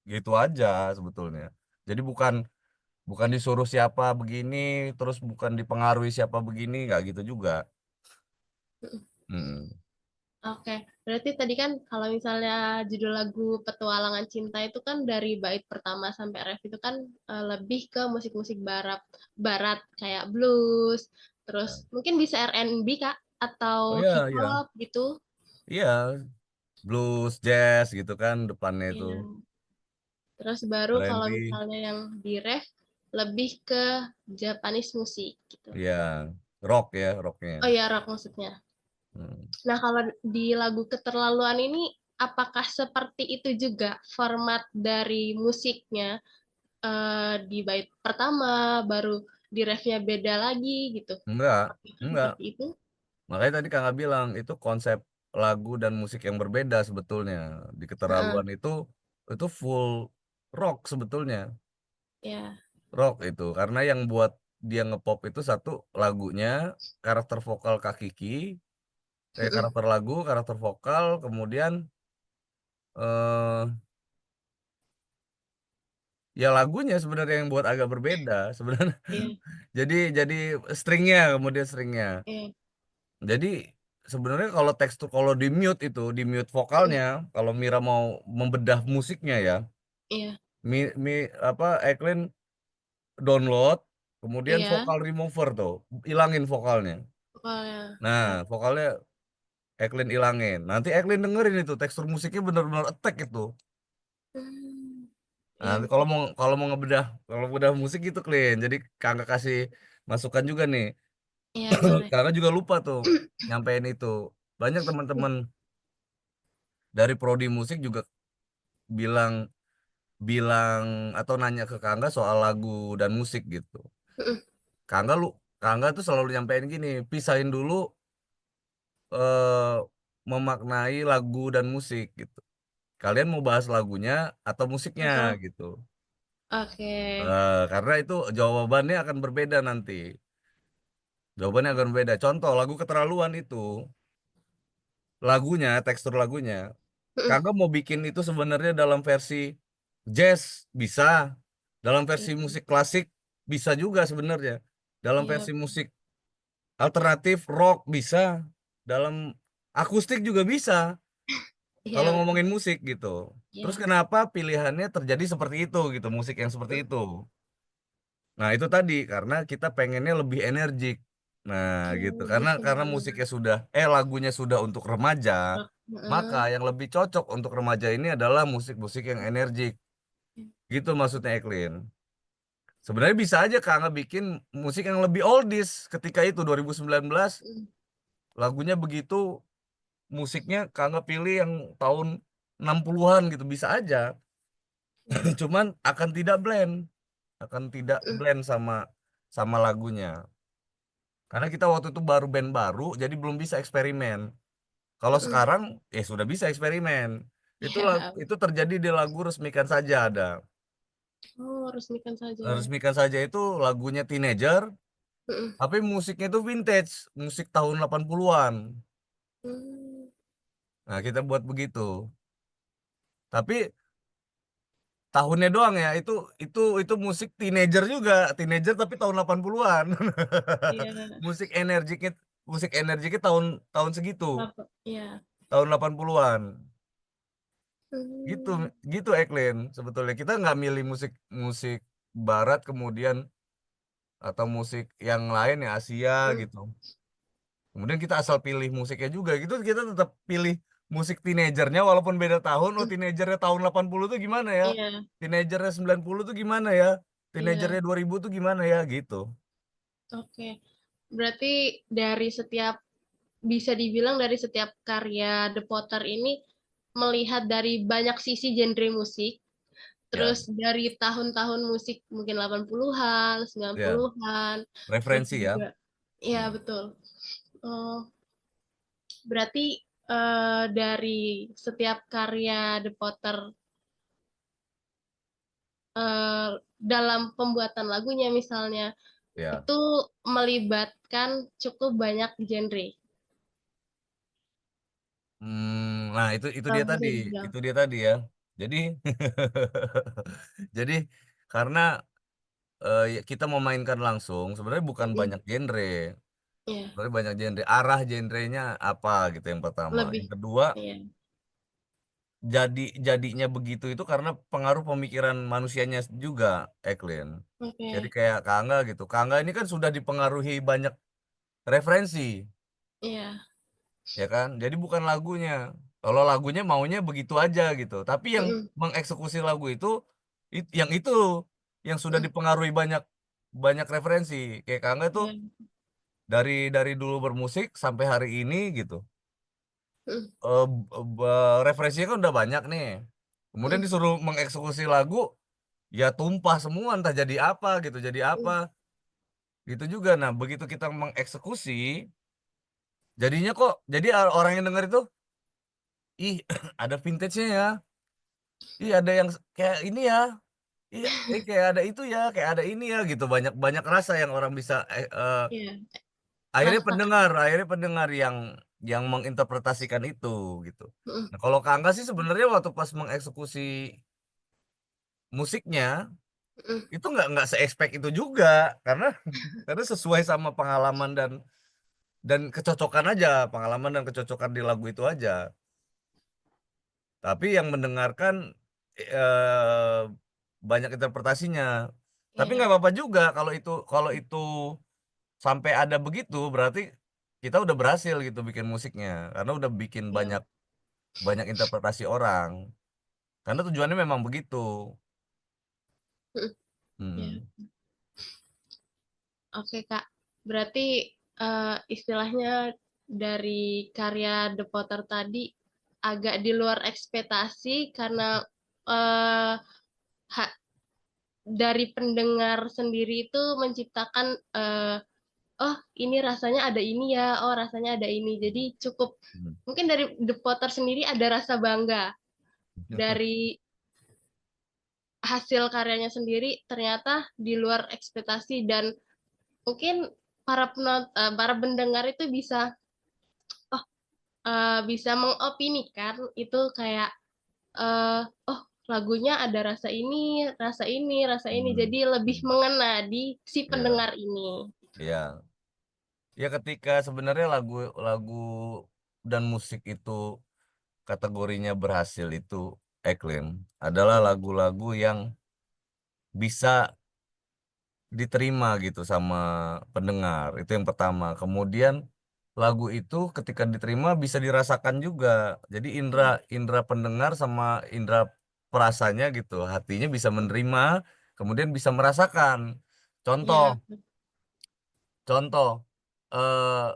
Speaker 2: Gitu aja sebetulnya. Jadi bukan bukan disuruh siapa begini, terus bukan dipengaruhi siapa begini, nggak gitu juga. Mm-mm.
Speaker 1: Oke, berarti tadi kan kalau misalnya judul lagu Petualangan Cinta itu kan dari bait pertama sampai ref itu kan lebih ke musik-musik barat, barat kayak blues, terus
Speaker 2: Ya.
Speaker 1: mungkin bisa R&B Kak atau
Speaker 2: Oh iya,
Speaker 1: hip
Speaker 2: iya.
Speaker 1: hop gitu.
Speaker 2: Iya, blues, jazz gitu kan depannya itu.
Speaker 1: Iya. Terus baru kalau
Speaker 2: R&B.
Speaker 1: misalnya yang di ref lebih ke Japanese musik gitu.
Speaker 2: Iya, rock ya, rocknya.
Speaker 1: Oh ya, rock maksudnya.
Speaker 2: Hmm.
Speaker 1: Nah, kalau di lagu Keterlaluan ini, apakah seperti itu juga format dari musiknya di bait pertama, baru di refnya beda lagi gitu?
Speaker 2: Enggak,
Speaker 1: Apakah
Speaker 2: enggak.
Speaker 1: seperti itu?
Speaker 2: Makanya tadi Kakak bilang itu konsep lagu dan musik yang berbeda sebetulnya. Di
Speaker 1: Heeh,
Speaker 2: Keterlaluan itu full rock sebetulnya.
Speaker 1: ya.
Speaker 2: Rock itu karena yang buat dia ngepop itu satu lagunya, karakter vokal Kak Kiki,
Speaker 1: Heeh,
Speaker 2: karakter lagu, karakter vokal, kemudian eh ya lagunya sebenarnya yang buat agak berbeda sebenarnya.
Speaker 1: iya,
Speaker 2: Jadi stringnya, kemudian stringnya.
Speaker 1: iya,
Speaker 2: Jadi sebenarnya kalau tekstur, kalau di mute
Speaker 1: heeh,
Speaker 2: vokalnya, kalau Mira mau membedah musiknya ya,
Speaker 1: iya,
Speaker 2: mi, mi apa Eklin download, kemudian
Speaker 1: iya,
Speaker 2: vokal remover tuh, ilangin vokalnya.
Speaker 1: pokoknya,
Speaker 2: Nah,
Speaker 1: oh,
Speaker 2: vokalnya Eklin ilangin. Nanti Eklin dengerin itu tekstur musiknya benar-benar attack itu.
Speaker 1: hmm,
Speaker 2: Nah,
Speaker 1: iya
Speaker 2: kalau mau ngebedah, kalau bedah musik gitu Klin. Jadi Kakak kasih masukan juga nih.
Speaker 1: iya boleh.
Speaker 2: Kakak juga lupa tuh nyampein itu. Banyak teman-teman dari prodi musik juga bilang bilang atau nanya ke Kangga soal lagu dan musik gitu.
Speaker 1: Heeh,
Speaker 2: Kangga lu Kangga tuh selalu nyampein gini, pisahin dulu eh, memaknai lagu dan musik gitu. Kalian mau bahas lagunya atau musiknya
Speaker 1: heeh,
Speaker 2: gitu.
Speaker 1: oke,
Speaker 2: Karena itu jawabannya akan berbeda nanti. Jawabannya akan berbeda. Contoh lagu Keterlaluan itu, lagunya, tekstur lagunya,
Speaker 1: heeh,
Speaker 2: Kangga mau bikin itu sebenarnya dalam versi jazz bisa, dalam versi
Speaker 1: iya,
Speaker 2: musik klasik bisa juga sebenarnya, dalam
Speaker 1: iya,
Speaker 2: versi musik alternatif rock bisa, dalam akustik juga bisa.
Speaker 1: iya
Speaker 2: Kalau
Speaker 1: betul,
Speaker 2: ngomongin musik gitu. Terus
Speaker 1: iya,
Speaker 2: kenapa pilihannya terjadi seperti itu gitu, musik yang seperti
Speaker 1: heeh,
Speaker 2: itu. Nah, itu tadi karena kita pengennya lebih energik. Nah, gitu.
Speaker 1: oh gitu,
Speaker 2: Karena musiknya sudah lagunya sudah untuk remaja,
Speaker 1: rock,
Speaker 2: maka
Speaker 1: heeh.
Speaker 2: yang lebih cocok untuk remaja ini adalah musik-musik yang energik. Gitu maksudnya Eklin. Sebenarnya bisa aja Kak bikin musik yang lebih oldies ketika itu 2019
Speaker 1: Mm,
Speaker 2: lagunya begitu, musiknya Kak pilih yang tahun 60-an gitu bisa aja.
Speaker 1: iya.
Speaker 2: Cuman akan tidak
Speaker 1: Mm,
Speaker 2: blend sama sama lagunya. Karena kita waktu itu baru band baru, jadi belum bisa eksperimen. Kalau
Speaker 1: mm.
Speaker 2: sekarang, sudah bisa eksperimen.
Speaker 1: Ya,
Speaker 2: Itu terjadi di lagu Resmikan Saja ada.
Speaker 1: oh resmikan saja.
Speaker 2: Resmikan Saja itu lagunya teenager,
Speaker 1: Mm,
Speaker 2: tapi musiknya itu vintage, musik tahun 80-an.
Speaker 1: mm.
Speaker 2: Nah, kita buat begitu. Tapi tahunnya doang ya, itu musik teenager juga, teenager tapi tahun 80-an.
Speaker 1: Iya,
Speaker 2: Musik energiknya musik energiknya tahun tahun segitu,
Speaker 1: apa? Iya.
Speaker 2: tahun 80-an. Gitu
Speaker 1: Mm,
Speaker 2: gitu Eklin. Sebetulnya kita nggak milih musik musik barat kemudian atau musik yang lain ya Asia
Speaker 1: mm,
Speaker 2: gitu. Kemudian kita asal pilih musiknya juga gitu, kita tetap pilih musik teenagernya walaupun beda tahun. Oh,
Speaker 1: mm.
Speaker 2: teenagernya tahun 80 tuh gimana ya?
Speaker 1: Iya,
Speaker 2: Teenagernya 90 tuh gimana ya?
Speaker 1: iya.
Speaker 2: Teenagernya 2000 tuh gimana ya gitu.
Speaker 1: Oke. Berarti dari setiap bisa dibilang dari setiap karya The Potter ini melihat dari banyak sisi genre musik,
Speaker 2: Ya,
Speaker 1: terus dari tahun-tahun musik mungkin 80-an, sembilan
Speaker 2: ya.
Speaker 1: puluhan terus
Speaker 2: Referensi ya.
Speaker 1: juga ya
Speaker 2: Hmm.
Speaker 1: betul. Oh, berarti dari setiap karya The Potter eh, dalam pembuatan lagunya misalnya
Speaker 2: Ya.
Speaker 1: itu melibatkan cukup banyak genre.
Speaker 2: Nah itu
Speaker 1: Kalau
Speaker 2: dia
Speaker 1: bisa
Speaker 2: tadi,
Speaker 1: dibilang.
Speaker 2: itu dia tadi ya. Jadi jadi karena ya kita memainkan langsung sebenarnya bukan
Speaker 1: Mm-mm.
Speaker 2: banyak genre,
Speaker 1: Iya,
Speaker 2: Sebenarnya banyak genre. Arah genrenya apa gitu yang pertama.
Speaker 1: lebih
Speaker 2: Yang kedua,
Speaker 1: iya,
Speaker 2: jadinya begitu itu karena pengaruh pemikiran manusianya juga, Eklin. Jadi
Speaker 1: oke,
Speaker 2: kayak Kangga gitu. Kangga ini kan sudah dipengaruhi banyak referensi,
Speaker 1: iya,
Speaker 2: ya kan? Jadi bukan lagunya. Kalau lagunya maunya begitu aja gitu. Tapi yang
Speaker 1: mm,
Speaker 2: mengeksekusi lagu itu, yang itu yang sudah
Speaker 1: mm,
Speaker 2: dipengaruhi banyak banyak referensi. Kayak Kangga tuh
Speaker 1: iya,
Speaker 2: dari dulu bermusik sampai hari ini gitu.
Speaker 1: mm,
Speaker 2: Referensinya kan udah banyak nih. Kemudian
Speaker 1: mm,
Speaker 2: disuruh mengeksekusi lagu, ya tumpah semua entah jadi apa gitu, jadi apa.
Speaker 1: mm,
Speaker 2: Gitu juga. Nah, begitu kita mengeksekusi, jadinya kok jadi orang yang denger itu, ih, ada vintage-nya ya. Ih, ada yang kayak ini ya. Iya, kayak ada itu ya, kayak ada ini ya gitu. Banyak banyak rasa yang orang bisa
Speaker 1: iya, rasakan,
Speaker 2: akhirnya pendengar yang menginterpretasikan itu gitu.
Speaker 1: mm,
Speaker 2: Nah, kalau Kak Angga sih sebenarnya waktu pas mengeksekusi musiknya
Speaker 1: mm,
Speaker 2: itu nggak se-expect itu juga karena karena sesuai sama pengalaman dan kecocokan aja, pengalaman dan kecocokan di lagu itu aja. Tapi yang mendengarkan eh, banyak interpretasinya. Tapi nggak
Speaker 1: iya,
Speaker 2: apa-apa juga kalau itu sampai ada begitu berarti kita udah berhasil gitu bikin musiknya karena udah bikin
Speaker 1: iya,
Speaker 2: banyak banyak interpretasi orang. Karena tujuannya memang begitu.
Speaker 1: mm, iya.
Speaker 2: Hmm.
Speaker 1: Oke Kak, berarti istilahnya dari karya The Potter tadi agak di luar ekspektasi karena eh, ha- dari pendengar sendiri itu menciptakan oh ini rasanya ada ini ya, oh rasanya ada ini. Jadi cukup
Speaker 2: Hmm.
Speaker 1: mungkin dari The Potter sendiri ada rasa bangga dari hasil karyanya sendiri ternyata di luar ekspektasi dan mungkin para pendengar itu bisa oh bisa mengopinikan itu kayak eh oh lagunya ada rasa ini, rasa ini, rasa ini.
Speaker 2: Hmm.
Speaker 1: Jadi lebih
Speaker 2: Hmm.
Speaker 1: mengena di si
Speaker 2: Ya,
Speaker 1: pendengar ini.
Speaker 2: ya. Ya ketika sebenarnya lagu lagu dan musik itu kategorinya berhasil itu Eklin adalah lagu-lagu yang bisa diterima gitu sama pendengar. Itu yang pertama. Kemudian lagu itu ketika diterima bisa dirasakan juga. Jadi indera indera pendengar sama indera perasanya gitu, hatinya bisa menerima, kemudian bisa merasakan. Contoh,
Speaker 1: Iya,
Speaker 2: contoh eh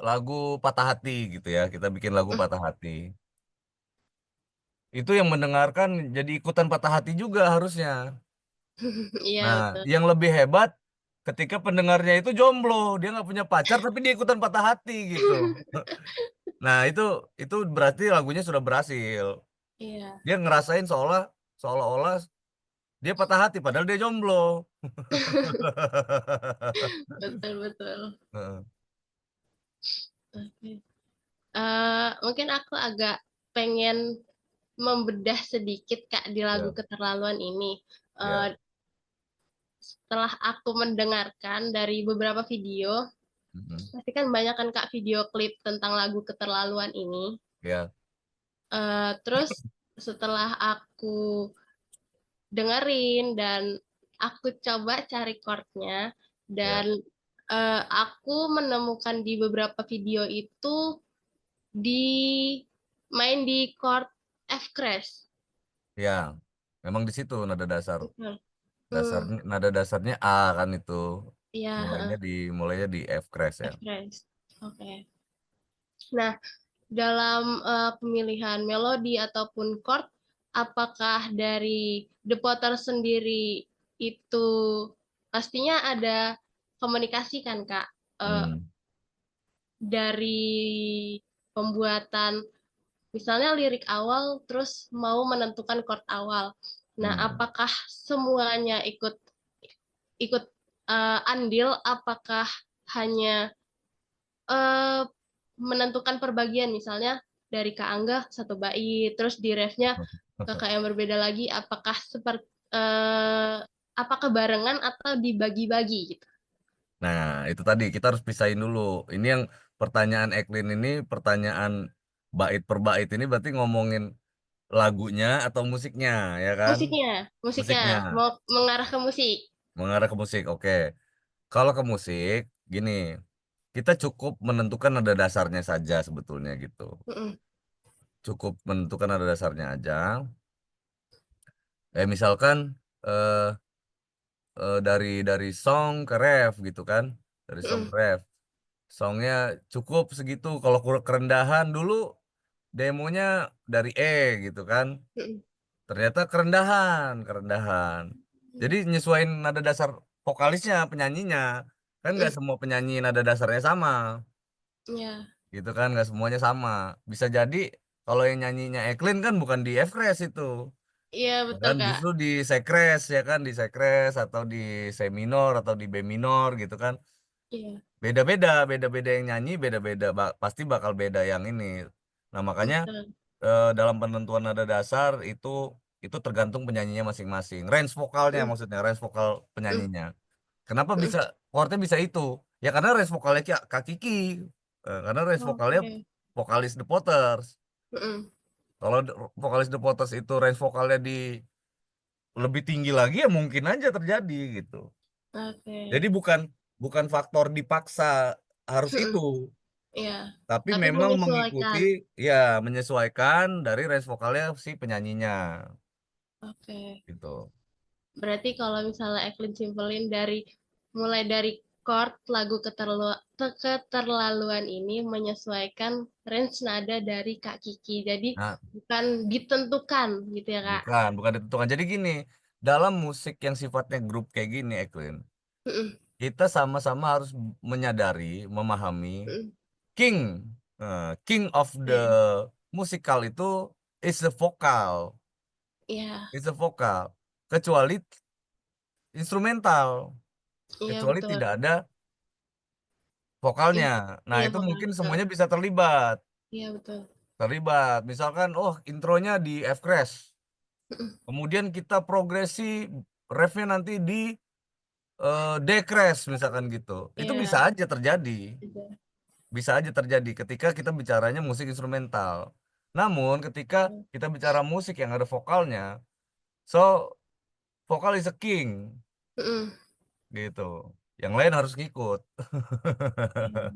Speaker 2: lagu Patah Hati gitu ya. Kita bikin lagu Patah Hati. Itu yang mendengarkan jadi ikutan patah hati juga harusnya.
Speaker 1: iya
Speaker 2: Nah,
Speaker 1: betul.
Speaker 2: yang lebih hebat ketika pendengarnya itu jomblo, dia nggak punya pacar tapi dia ikutan patah hati gitu. Nah, itu berarti lagunya sudah berhasil.
Speaker 1: Iya,
Speaker 2: Dia ngerasain seolah-olah dia patah hati padahal dia jomblo.
Speaker 1: betul betul.
Speaker 2: Heeh.
Speaker 1: Oke. Mungkin aku agak pengen membedah sedikit Kak di lagu
Speaker 2: Ya,
Speaker 1: Keterlaluan ini. Eh,
Speaker 2: ya.
Speaker 1: Setelah aku mendengarkan dari beberapa video,
Speaker 2: Mhm.
Speaker 1: pasti kan banyak kan Kak video klip tentang lagu Keterlaluan ini.
Speaker 2: Ya,
Speaker 1: Terus setelah aku dengerin dan aku coba cari chordnya dan
Speaker 2: ya,
Speaker 1: aku menemukan di beberapa video itu di main di chord F crash.
Speaker 2: ya. Memang di situ nada dasar.
Speaker 1: Betul.
Speaker 2: Dasarnya nada dasarnya A kan itu.
Speaker 1: Iya,
Speaker 2: Mulainya
Speaker 1: heeh,
Speaker 2: di mulainya di F crash ya.
Speaker 1: F crash. Oke. Nah, dalam pemilihan melodi ataupun chord, apakah dari The Potter sendiri itu pastinya ada komunikasi kan, Kak? Eh,
Speaker 2: Hmm.
Speaker 1: dari pembuatan misalnya lirik awal terus mau menentukan chord awal. Nah,
Speaker 2: Hmm.
Speaker 1: apakah semuanya ikut ikut andil? Apakah hanya eh, menentukan perbagian misalnya dari Kak Angga satu bait, terus di refnya kakak yang berbeda lagi, apakah seperti apakah barengan atau dibagi-bagi gitu?
Speaker 2: Nah, itu tadi kita harus pisahin dulu. Ini yang pertanyaan Eklin ini, pertanyaan bait per bait ini berarti ngomongin lagunya atau musiknya, ya kan?
Speaker 1: Musiknya, musiknya
Speaker 2: Musiknya,
Speaker 1: mau mengarah ke musik.
Speaker 2: mengarah ke musik. Oke. Kalau ke musik, gini, kita cukup menentukan nada dasarnya saja sebetulnya gitu.
Speaker 1: Mm-mm,
Speaker 2: Cukup menentukan nada dasarnya aja. Misalkan eh, dari song ke ref gitu kan. Dari song ke
Speaker 1: mm-mm,
Speaker 2: ref. Songnya cukup segitu. Kalau kerendahan dulu demonya dari E gitu kan.
Speaker 1: mm-mm.
Speaker 2: Ternyata kerendahan, kerendahan. Jadi nyesuaiin nada dasar vokalisnya, penyanyinya. Kan nggak
Speaker 1: Mm,
Speaker 2: semua penyanyi nada dasarnya sama.
Speaker 1: ya,
Speaker 2: Gitu kan, nggak semuanya sama. Bisa jadi kalau yang nyanyinya Eklin kan bukan di F crash itu.
Speaker 1: iya
Speaker 2: Ya
Speaker 1: betul
Speaker 2: kan
Speaker 1: Kak.
Speaker 2: justru di C crash ya kan, di C crash atau di C minor atau di B minor gitu kan.
Speaker 1: Iya,
Speaker 2: Beda-beda, beda-beda yang nyanyi, beda-beda pasti bakal beda yang ini. Nah, makanya
Speaker 1: betul.
Speaker 2: dalam penentuan nada dasar itu tergantung penyanyinya masing-masing. Range vokalnya
Speaker 1: Mm,
Speaker 2: maksudnya, range vokal
Speaker 1: mm,
Speaker 2: penyanyinya. Kenapa
Speaker 1: mm.
Speaker 2: bisa chordnya bisa itu? Ya karena range vokalnya Kak Kiki. Karena range vokalnya
Speaker 1: Oke.
Speaker 2: vokalis The Potters.
Speaker 1: Mm-mm.
Speaker 2: Kalau vokalis The Potters itu range vokalnya di lebih tinggi lagi ya mungkin aja terjadi gitu. Jadi
Speaker 1: Oke.
Speaker 2: bukan bukan faktor dipaksa harus itu,
Speaker 1: Mm-mm. Iya,
Speaker 2: tapi
Speaker 1: tapi
Speaker 2: memang mengikuti
Speaker 1: menyesuaikan.
Speaker 2: ya menyesuaikan dari range vokalnya si penyanyinya
Speaker 1: Oke.
Speaker 2: gitu.
Speaker 1: Berarti kalau misalnya Evelyn simpelin dari mulai dari chord lagu keterlaluan ini menyesuaikan range nada dari Kak Kiki. Jadi
Speaker 2: Nah,
Speaker 1: bukan ditentukan gitu ya Kak.
Speaker 2: bukan ditentukan. Jadi gini, dalam musik yang sifatnya grup kayak gini, Eklin,
Speaker 1: Mm-mm.
Speaker 2: kita sama-sama harus menyadari, memahami
Speaker 1: Mm-mm.
Speaker 2: king, king of the
Speaker 1: Iya,
Speaker 2: musikal itu is the vokal,
Speaker 1: iya,
Speaker 2: is the vokal. Kecuali instrumental,
Speaker 1: iya
Speaker 2: kecuali
Speaker 1: betul.
Speaker 2: tidak ada vokalnya.
Speaker 1: In-
Speaker 2: Nah,
Speaker 1: Iya
Speaker 2: itu
Speaker 1: vokal
Speaker 2: mungkin
Speaker 1: betul.
Speaker 2: semuanya bisa terlibat.
Speaker 1: Iya betul.
Speaker 2: Terlibat. Misalkan, oh intronya di F crash.
Speaker 1: Mm-mm.
Speaker 2: Kemudian kita progresi refnya nanti di D crash misalkan gitu. Itu bisa
Speaker 1: Iya.
Speaker 2: aja terjadi.
Speaker 1: Iya.
Speaker 2: Bisa aja terjadi ketika kita bicaranya musik instrumental. Namun ketika kita bicara musik yang ada vokalnya, so vokal is a king
Speaker 1: Mm-mm.
Speaker 2: gitu. Yang lain harus ngikut
Speaker 1: Iya.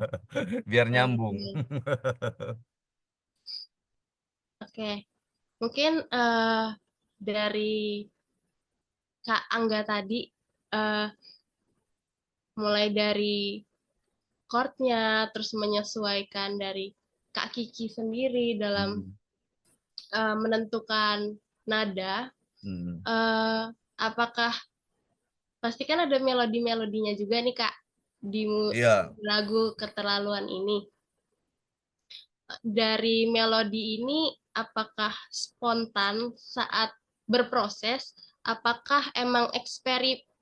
Speaker 2: biar nyambung.
Speaker 1: Oke. Oke. Mungkin dari Kak Angga tadi eh, mulai dari chordnya, terus menyesuaikan dari Kak Kiki sendiri dalam
Speaker 2: Hmm.
Speaker 1: menentukan nada.
Speaker 2: Hmm.
Speaker 1: eh, apakah pasti kan ada melodi-melodinya juga nih Kak di
Speaker 2: Iya,
Speaker 1: lagu Keterlaluan ini. Dari melodi ini apakah spontan saat berproses? Apakah emang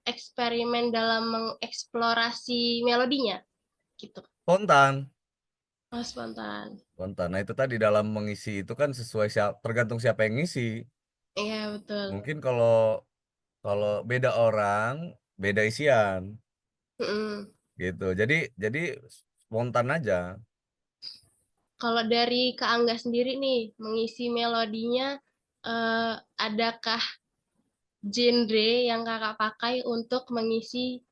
Speaker 1: eksperimen dalam mengeksplorasi melodinya? Gitu.
Speaker 2: spontan.
Speaker 1: Oh, spontan.
Speaker 2: Spontan. Nah, itu tadi dalam mengisi itu kan sesuai tergantung siapa yang ngisi.
Speaker 1: Iya, betul.
Speaker 2: Mungkin kalau kalau beda orang, beda isian
Speaker 1: Mm-mm.
Speaker 2: gitu. Jadi spontan aja.
Speaker 1: Kalau dari Kak Angga sendiri nih, mengisi melodinya, adakah genre yang kakak pakai untuk mengisi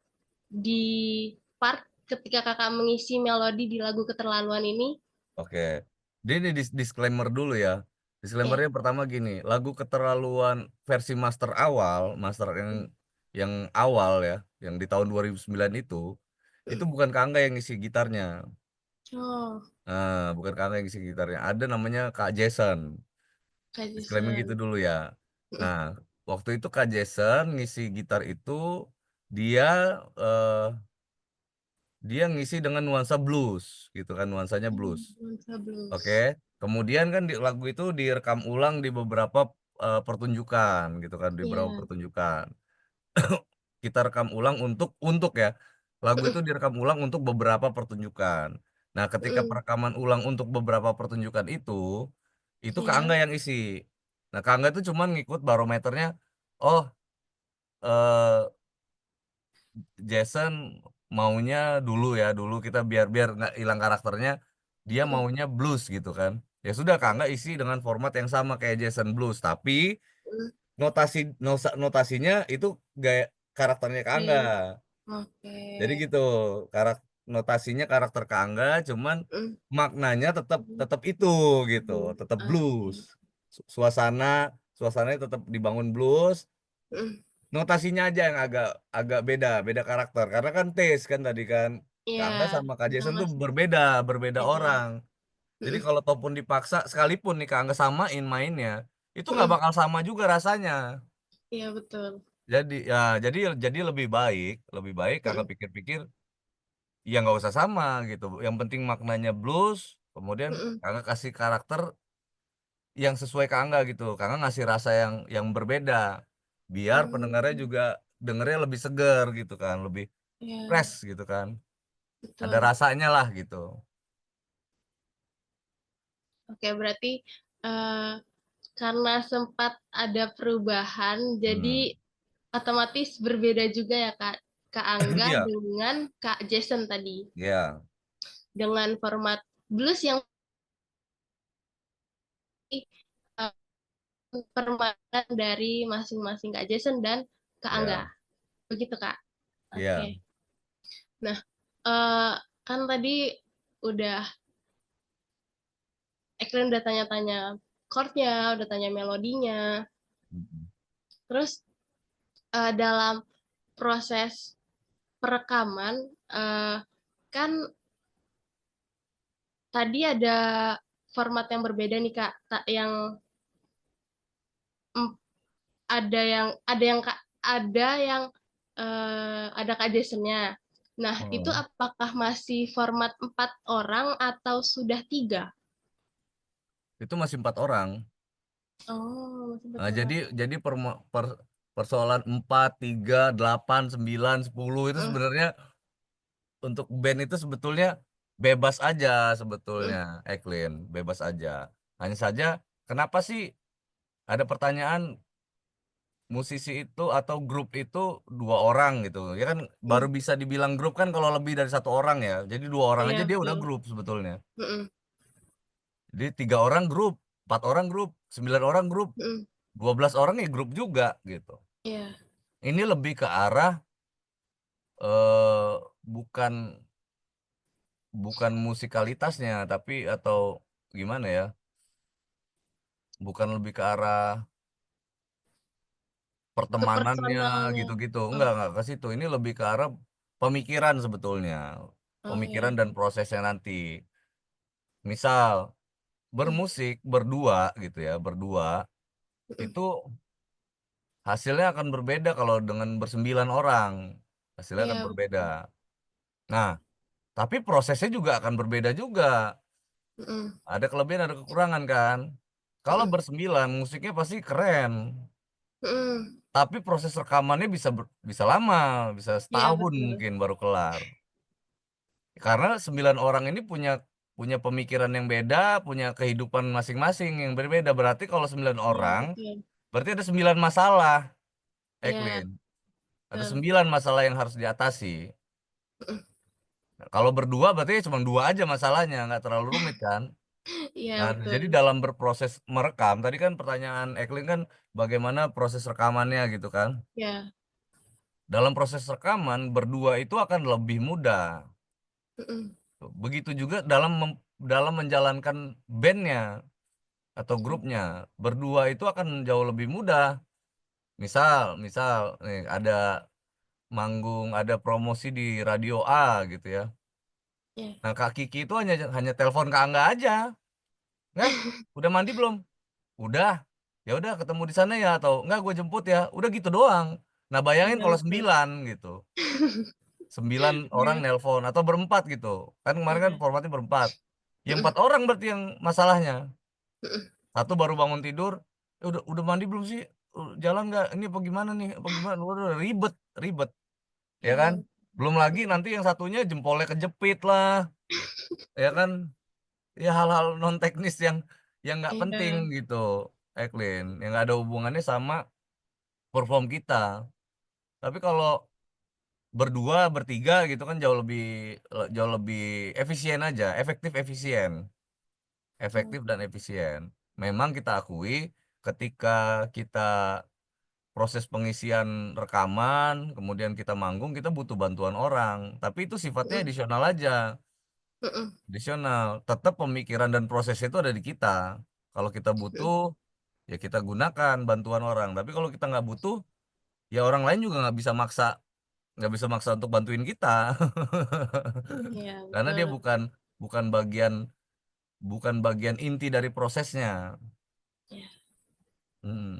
Speaker 1: di part ketika kakak mengisi melodi di lagu Keterlaluan ini?
Speaker 2: Oke. Ini disclaimer dulu ya.
Speaker 1: Ya.
Speaker 2: Disclaimernya pertama gini, lagu Keterlaluan versi master awal, master yang awal ya, yang di tahun 2009 itu bukan Kak Angga yang ngisi gitarnya.
Speaker 1: Oh,
Speaker 2: Bukan Kak Angga yang ngisi gitarnya. Ada namanya Kak Jason.
Speaker 1: Kak
Speaker 2: Disclaimer
Speaker 1: Jason.
Speaker 2: gitu dulu ya. Nah, waktu itu Kak Jason ngisi gitar itu dia eh, dia ngisi dengan nuansa blues gitu kan, nuansanya blues.
Speaker 1: Nuansa
Speaker 2: Oke.
Speaker 1: blues.
Speaker 2: Kemudian kan di lagu itu direkam ulang di beberapa pertunjukan gitu kan, di beberapa
Speaker 1: Ya.
Speaker 2: pertunjukan. Kita rekam ulang untuk ya. Lagu itu direkam ulang untuk beberapa pertunjukan. Nah, ketika perekaman ulang untuk beberapa pertunjukan itu Kak Angga
Speaker 1: Ya.
Speaker 2: yang isi. Nah, Kak Angga itu cuman ngikut barometernya, oh, eh, Jason maunya dulu kita biar biar nggak hilang karakternya, dia
Speaker 1: Mm,
Speaker 2: maunya blues gitu kan. Ya sudah Kak nggak isi dengan format yang sama kayak Jason Blues, tapi
Speaker 1: mm.
Speaker 2: notasinya itu gaya karakternya Kak Angga.
Speaker 1: Kayak oke.
Speaker 2: Jadi gitu, notasinya karakter Kak Angga, cuman
Speaker 1: Mm,
Speaker 2: maknanya tetap
Speaker 1: mm,
Speaker 2: tetap itu gitu,
Speaker 1: mm.
Speaker 2: tetap blues.
Speaker 1: Oke.
Speaker 2: Suasana suasananya tetap dibangun blues,
Speaker 1: Mm.
Speaker 2: notasinya aja yang agak agak beda, beda karakter. Karena kan taste kan tadi kan, Kak
Speaker 1: Iya,
Speaker 2: Angga sama Kak Jason tuh
Speaker 1: masing-masing
Speaker 2: berbeda, berbeda
Speaker 1: beda.
Speaker 2: orang. Jadi
Speaker 1: Mm,
Speaker 2: kalau ataupun dipaksa, sekalipun nih Kak Angga samain mainnya, itu nggak
Speaker 1: mm.
Speaker 2: bakal sama juga rasanya.
Speaker 1: Iya betul.
Speaker 2: Jadi lebih baik Kak Angga
Speaker 1: Mm,
Speaker 2: pikir-pikir, ya nggak usah sama gitu. Yang penting maknanya blues, kemudian
Speaker 1: mm,
Speaker 2: Kak Angga kasih karakter yang sesuai Kak Angga gitu. Kak Angga ngasih rasa yang berbeda, biar pendengarnya
Speaker 1: mm.
Speaker 2: juga dengernya lebih seger gitu kan, lebih
Speaker 1: Iya
Speaker 2: fresh gitu kan. Ada
Speaker 1: betul.
Speaker 2: rasanya lah gitu.
Speaker 1: Oke, berarti eh, karena sempat ada perubahan, jadi
Speaker 2: Hmm.
Speaker 1: otomatis berbeda juga ya Kak Angga
Speaker 2: Iya,
Speaker 1: dengan Kak Jason tadi.
Speaker 2: iya,
Speaker 1: Dengan format blues yang eh, permainan dari masing-masing Kak Jason dan Kak Angga.
Speaker 2: iya,
Speaker 1: Begitu Kak.
Speaker 2: iya.
Speaker 1: Oke. Nah, eh, kan tadi udah Eklin udah tanya-tanya chordnya, udah tanya melodinya.
Speaker 2: Mm-mm.
Speaker 1: Terus dalam proses perekaman eh, kan tadi ada format yang berbeda nih Kak, yang mm, ada Kak Jasonnya. Nah, itu
Speaker 2: Oh.
Speaker 1: apakah masih format 4 orang atau sudah 3?
Speaker 2: Itu masih 4 orang.
Speaker 1: Oh, masih empat
Speaker 2: Nah, jadi
Speaker 1: orang.
Speaker 2: jadi persoalan 4, 3, 8, 9, 10 itu
Speaker 1: Mm,
Speaker 2: sebenarnya untuk band itu sebetulnya bebas aja sebetulnya,
Speaker 1: mm,
Speaker 2: Eklin, bebas aja. Hanya saja kenapa sih ada pertanyaan musisi itu atau grup itu 2 orang gitu. Ya kan baru
Speaker 1: mm.
Speaker 2: bisa dibilang grup kan kalau lebih dari 1 orang ya. Jadi 2 orang
Speaker 1: Iya,
Speaker 2: aja dia udah
Speaker 1: betul.
Speaker 2: grup sebetulnya.
Speaker 1: Mm,
Speaker 2: Jadi 3 orang grup, 4 orang grup, 9 orang grup,
Speaker 1: mm.
Speaker 2: 12 orang ya grup juga gitu.
Speaker 1: Iya,
Speaker 2: Ini lebih ke arah eh bukan bukan musikalitasnya tapi atau gimana ya? Bukan lebih ke arah pertemanannya
Speaker 1: kepersonalnya.
Speaker 2: gitu-gitu.
Speaker 1: Oh,
Speaker 2: Enggak ke situ. Ini lebih ke arah pemikiran sebetulnya.
Speaker 1: oh
Speaker 2: Pemikiran
Speaker 1: ya.
Speaker 2: dan prosesnya nanti. Misal
Speaker 1: Mm,
Speaker 2: bermusik berdua gitu ya, berdua
Speaker 1: mm.
Speaker 2: itu hasilnya akan berbeda kalau dengan ber9 orang. Hasilnya akan
Speaker 1: Iya,
Speaker 2: berbeda.
Speaker 1: betul.
Speaker 2: Nah, tapi prosesnya juga akan berbeda juga.
Speaker 1: Mm,
Speaker 2: Ada kelebihan, ada kekurangan kan. Kalau
Speaker 1: mm,
Speaker 2: ber9 musiknya pasti keren.
Speaker 1: mm.
Speaker 2: Tapi proses rekamannya bisa lama, bisa
Speaker 1: Iya,
Speaker 2: setahun
Speaker 1: betul.
Speaker 2: mungkin baru kelar. Karena 9 orang ini punya punya pemikiran yang beda, punya kehidupan masing-masing yang berbeda. Berarti kalau sembilan
Speaker 1: Iya,
Speaker 2: orang,
Speaker 1: betul.
Speaker 2: berarti ada 9 masalah,
Speaker 1: Iya,
Speaker 2: Eklin. Ada
Speaker 1: betul.
Speaker 2: 9 masalah yang harus diatasi.
Speaker 1: Mm.
Speaker 2: Nah, kalau berdua berarti cuma 2 aja masalahnya, nggak terlalu rumit kan?
Speaker 1: Iya,
Speaker 2: Nah, jadi
Speaker 1: betul.
Speaker 2: dalam berproses merekam, tadi kan pertanyaan Eklin kan bagaimana proses rekamannya gitu kan?
Speaker 1: Ya.
Speaker 2: Dalam proses rekaman, berdua itu akan lebih mudah.
Speaker 1: Mm-mm.
Speaker 2: Begitu juga dalam menjalankan bandnya atau grupnya. Berdua itu akan jauh lebih mudah. Misal nih ada manggung, ada promosi di radio A gitu ya.
Speaker 1: Ya.
Speaker 2: Nah, Kak Kiki itu hanya hanya telepon Kak Angga aja. Nggak, udah mandi belum? Udah. Ya udah ketemu di sana ya atau enggak gue jemput ya. Udah gitu doang. Nah, bayangin
Speaker 1: Iya,
Speaker 2: kalau
Speaker 1: betul.
Speaker 2: 9 gitu. 9 orang
Speaker 1: Iya.
Speaker 2: nelpon atau berempat gitu. Kan kemarin kan
Speaker 1: Iya.
Speaker 2: formatnya berempat. Ya
Speaker 1: Mm-mm.
Speaker 2: 4 orang berarti yang masalahnya.
Speaker 1: Mm-mm.
Speaker 2: Satu baru bangun tidur, udah mandi belum sih? Jalan nggak? Ini apa gimana nih? Apa gimana? Waduh, ribet, ribet, ya kan?
Speaker 1: Iya.
Speaker 2: Belum lagi nanti yang satunya jempolnya kejepit lah, ya kan? Ya hal-hal non teknis yang nggak penting
Speaker 1: Iya.
Speaker 2: gitu, Eklin, yang nggak ada hubungannya sama perform kita. Tapi kalau berdua bertiga gitu kan jauh lebih efisien aja, efektif dan efisien. Memang kita akui ketika kita proses pengisian rekaman, kemudian kita manggung, kita butuh bantuan orang. Tapi itu sifatnya
Speaker 1: Mm-mm.
Speaker 2: edisional aja.
Speaker 1: Mm-mm.
Speaker 2: Edisional. Tetap pemikiran dan proses itu ada di kita. Kalau kita butuh,
Speaker 1: Mm-mm.
Speaker 2: ya kita gunakan bantuan orang. Tapi kalau kita nggak butuh, ya orang lain juga nggak bisa maksa untuk bantuin kita.
Speaker 1: Iya,
Speaker 2: Karena
Speaker 1: betul.
Speaker 2: dia bukan bagian bukan bagian inti dari prosesnya.
Speaker 1: Ya.
Speaker 2: Hmm.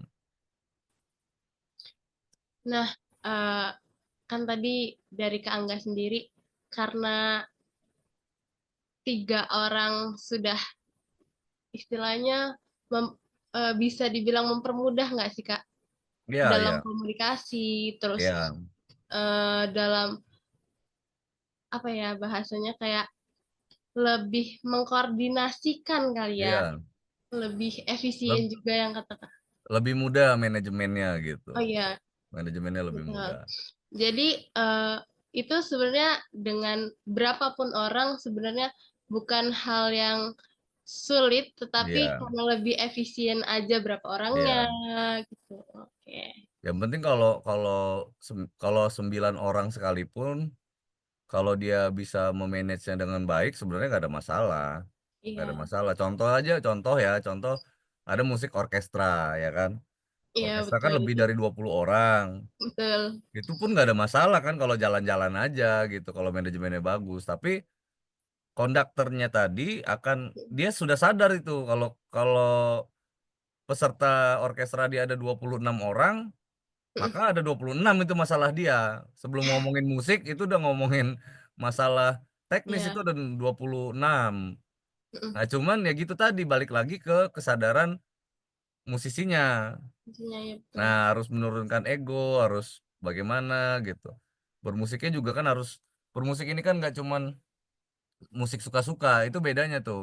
Speaker 1: Nah, eh, kan tadi dari Kak Angga sendiri, karena 3 orang sudah istilahnya bisa dibilang mempermudah nggak sih Kak
Speaker 2: Ya,
Speaker 1: dalam
Speaker 2: ya,
Speaker 1: komunikasi, terus
Speaker 2: ya,
Speaker 1: dalam apa ya bahasanya kayak lebih mengkoordinasikan kali ya,
Speaker 2: ya.
Speaker 1: lebih efisien
Speaker 2: Leb-
Speaker 1: juga yang kata Kak.
Speaker 2: Lebih mudah manajemennya gitu.
Speaker 1: Oh iya,
Speaker 2: Manajemennya lebih
Speaker 1: betul.
Speaker 2: mudah.
Speaker 1: Jadi itu sebenarnya dengan berapapun orang sebenarnya bukan hal yang sulit, tetapi
Speaker 2: Iya,
Speaker 1: karena lebih efisien aja berapa orangnya
Speaker 2: iya.
Speaker 1: gitu. Oke.
Speaker 2: Yang penting kalau kalau kalau 9 orang sekalipun, kalau dia bisa memanage-nya dengan baik, sebenarnya nggak ada masalah. Nggak ada
Speaker 1: Iya,
Speaker 2: masalah. Contoh ada musik orkestra, ya kan?
Speaker 1: iya
Speaker 2: Orkestra kan
Speaker 1: betul
Speaker 2: lebih
Speaker 1: itu.
Speaker 2: dari 20 orang.
Speaker 1: Betul.
Speaker 2: Itu pun nggak ada masalah kan kalau jalan-jalan aja gitu, kalau manajemennya bagus. Tapi konduktornya tadi dia sudah sadar itu kalau kalau peserta orkestra dia ada 26 orang, maka ada 26 itu masalah dia. Sebelum ngomongin musik itu udah ngomongin masalah teknis itu
Speaker 1: Iya,
Speaker 2: ada 26. Nah, cuman ya gitu tadi balik lagi ke kesadaran musisinya.
Speaker 1: intinya ya betul.
Speaker 2: Nah, harus menurunkan ego, harus bagaimana gitu. Bermusiknya juga kan harus bermusik ini kan nggak cuman musik suka-suka, itu bedanya tuh.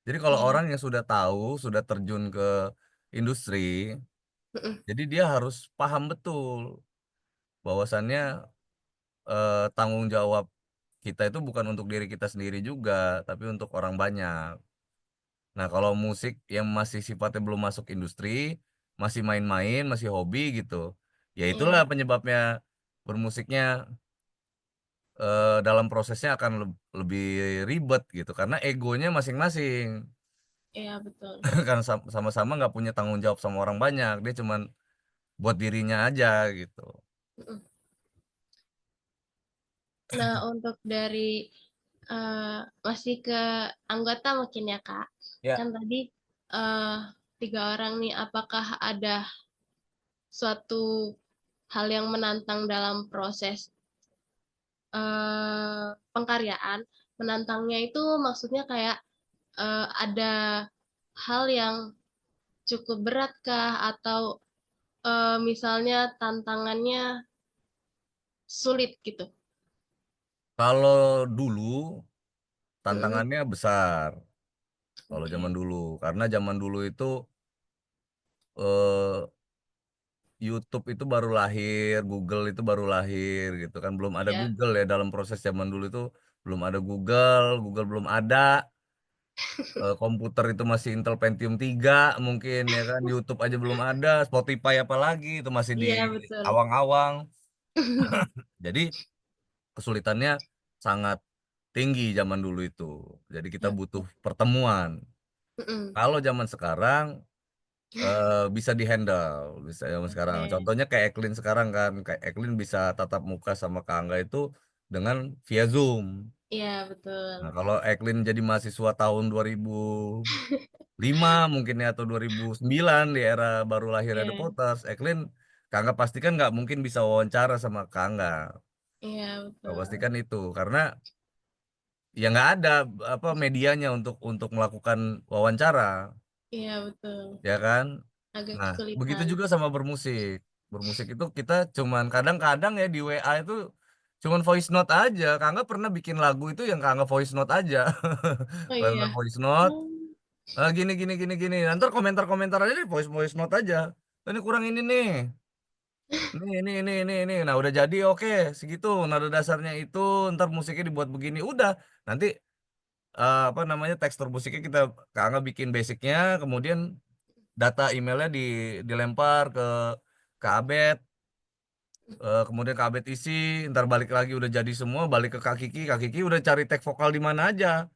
Speaker 2: Jadi kalau
Speaker 1: Iya.
Speaker 2: orang yang sudah tahu, sudah terjun ke industri,
Speaker 1: Mm-mm.
Speaker 2: jadi dia harus paham betul bahwasannya tanggung jawab kita itu bukan untuk diri kita sendiri juga, tapi untuk orang banyak. Nah, kalau musik yang masih sifatnya belum masuk industri, masih main-main, masih hobi gitu, ya itulah
Speaker 1: Iya,
Speaker 2: penyebabnya bermusiknya dalam prosesnya akan lebih ribet gitu, karena egonya masing-masing.
Speaker 1: iya betul.
Speaker 2: Kan sama-sama nggak punya tanggung jawab sama orang banyak, dia cuman buat dirinya aja gitu.
Speaker 1: Mm-mm. Nah, untuk dari eh, masih ke anggota mungkin ya Kak.
Speaker 2: Ya.
Speaker 1: Kan tadi eh, 3 orang nih, apakah ada suatu hal yang menantang dalam proses pengkaryaan? Menantangnya itu maksudnya kayak ada hal yang cukup berat kah atau misalnya tantangannya sulit gitu.
Speaker 2: Kalau dulu
Speaker 1: Mm-mm.
Speaker 2: tantangannya besar, kalau zaman
Speaker 1: Oke.
Speaker 2: dulu, karena zaman dulu itu eh, YouTube itu baru lahir, Google itu baru lahir gitu kan, belum ada
Speaker 1: Ya,
Speaker 2: Google ya dalam proses zaman dulu itu belum ada Google, Google belum ada, komputer itu masih Intel Pentium 3 mungkin ya kan, YouTube aja belum ada, Spotify apalagi itu masih di
Speaker 1: iya betul.
Speaker 2: awang-awang. Jadi kesulitannya sangat tinggi zaman dulu itu. Jadi kita
Speaker 1: Ya,
Speaker 2: butuh pertemuan.
Speaker 1: mm-mm.
Speaker 2: Kalau zaman sekarang bisa dihandle, bisa zaman sekarang.
Speaker 1: Oke.
Speaker 2: Contohnya kayak Eklin sekarang kan, kayak Eklin bisa tatap muka sama Kak Angga itu dengan via Zoom.
Speaker 1: Iya betul.
Speaker 2: Nah, kalau Eklin jadi mahasiswa tahun 2005 mungkin ya atau 2009 di era baru lahir ada
Speaker 1: Iya,
Speaker 2: Potters, Eklin Kak Angga pasti kan nggak mungkin bisa wawancara sama Kak Angga.
Speaker 1: iya
Speaker 2: Kak
Speaker 1: betul.
Speaker 2: pastikan itu karena ya nggak ada apa medianya untuk melakukan wawancara,
Speaker 1: Iya betul.
Speaker 2: ya kan?
Speaker 1: Agak
Speaker 2: Nah, begitu
Speaker 1: kesulitan.
Speaker 2: juga sama bermusik. Bermusik itu kita cuman kadang-kadang ya di WA itu cuman voice note aja. Kangga pernah bikin lagu itu yang Kangga voice note aja.
Speaker 1: Oh
Speaker 2: Kangga
Speaker 1: iya.
Speaker 2: voice note,
Speaker 1: Hmm,
Speaker 2: gini gini gini gini. Nanti komentar-komentar aja deh voice voice note aja. Ini kurang ini nih. Ini. Nah udah jadi oke segitu nada dasarnya itu, ntar musiknya dibuat begini, udah nanti apa namanya tekstur musiknya kita Kak Angga bikin basicnya, kemudian data emailnya dilempar ke Abed, kemudian Kak Abed isi, ntar balik lagi udah jadi semua, balik ke Kak Kiki udah cari tag vokal di mana aja.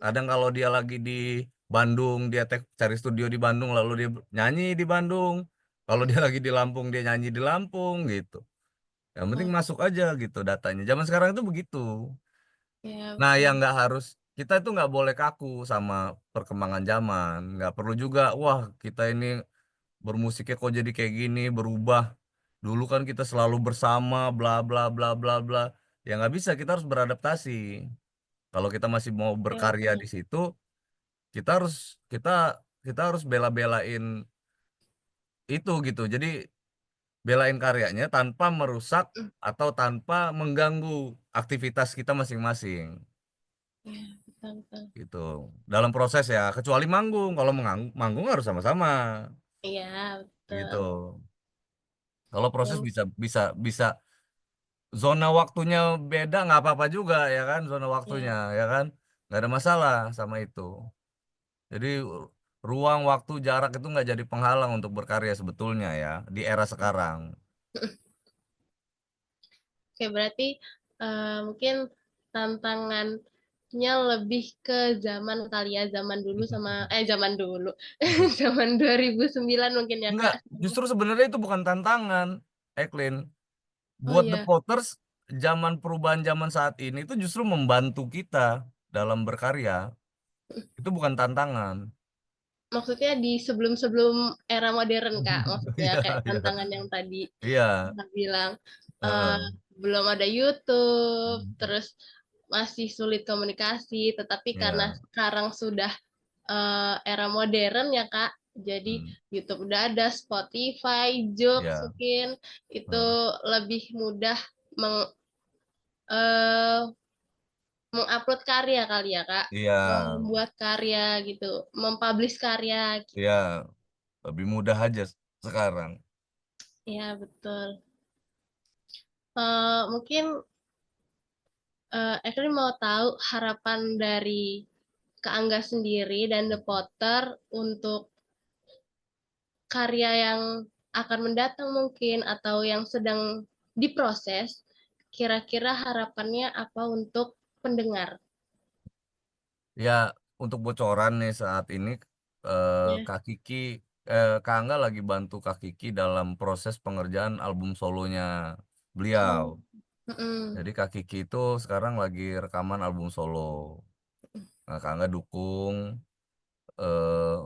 Speaker 2: Kadang kalau dia lagi di Bandung, dia cari studio di Bandung, lalu dia nyanyi di Bandung. Kalau dia lagi di Lampung, dia nyanyi di Lampung gitu. Yang penting
Speaker 1: Oh,
Speaker 2: masuk aja gitu datanya. Zaman sekarang itu begitu.
Speaker 1: ya
Speaker 2: Nah, yang
Speaker 1: betul.
Speaker 2: nggak harus kita itu nggak boleh kaku sama perkembangan zaman. Nggak perlu juga, wah kita ini bermusiknya kok jadi kayak gini, berubah. Dulu kan kita selalu bersama, bla bla bla bla bla. Ya nggak bisa, kita harus beradaptasi. Kalau kita masih mau
Speaker 1: Ya
Speaker 2: berkarya
Speaker 1: betul.
Speaker 2: di situ, kita harus kita kita harus bela-belain itu gitu. Jadi belain karyanya tanpa merusak
Speaker 1: Mm,
Speaker 2: atau tanpa mengganggu aktivitas kita masing-masing
Speaker 1: ya betul betul.
Speaker 2: gitu. Dalam proses ya, kecuali manggung. Kalau manggung harus sama-sama
Speaker 1: Iya
Speaker 2: gitu.
Speaker 1: betul.
Speaker 2: Kalau proses
Speaker 1: Yang
Speaker 2: bisa bisa bisa zona waktunya beda nggak apa-apa juga ya kan, zona waktunya
Speaker 1: ya
Speaker 2: ya kan, nggak ada masalah sama itu. Jadi ruang, waktu, jarak itu nggak jadi penghalang untuk berkarya sebetulnya ya di era sekarang.
Speaker 1: Oke, berarti mungkin tantangannya lebih ke zaman kali ya, zaman dulu sama zaman dulu. Zaman 2009 mungkin ya,
Speaker 2: Enggak,
Speaker 1: Kak.
Speaker 2: justru sebenarnya itu bukan tantangan, Eklin.
Speaker 1: Oh
Speaker 2: Buat The
Speaker 1: iya,
Speaker 2: Potters, zaman perubahan zaman saat ini itu justru membantu kita dalam berkarya. Itu bukan tantangan.
Speaker 1: maksudnya di sebelum-sebelum era modern, Kak. Maksudnya
Speaker 2: Iya,
Speaker 1: kayak
Speaker 2: iya.
Speaker 1: tantangan yang tadi
Speaker 2: Iya,
Speaker 1: Kak bilang eh,
Speaker 2: heeh.
Speaker 1: belum ada YouTube, terus masih sulit komunikasi, tetapi karena
Speaker 2: Iya.
Speaker 1: sekarang sudah era modern ya Kak. Jadi
Speaker 2: Hmm.
Speaker 1: YouTube udah ada, Spotify, Joox
Speaker 2: Iya.
Speaker 1: mungkin itu
Speaker 2: Heeh.
Speaker 1: lebih mudah meng, eh, mengupload karya kali ya Kak,
Speaker 2: Iya,
Speaker 1: membuat karya gitu, mempublish karya gitu.
Speaker 2: iya, lebih mudah aja sekarang.
Speaker 1: Ya betul. Mungkin Ekri mau tahu harapan dari Kak Angga sendiri dan The Potter untuk karya yang akan mendatang mungkin atau yang sedang diproses, kira-kira harapannya apa untuk pendengar?
Speaker 2: Ya, untuk bocoran nih saat ini,
Speaker 1: Ya.
Speaker 2: Kak Kiki, Kak Angga lagi bantu Kak Kiki dalam proses pengerjaan album solonya beliau.
Speaker 1: Oh, mm-mm.
Speaker 2: Jadi Kak Kiki itu sekarang lagi rekaman album solo. Nah, Kak Angga dukung, eh,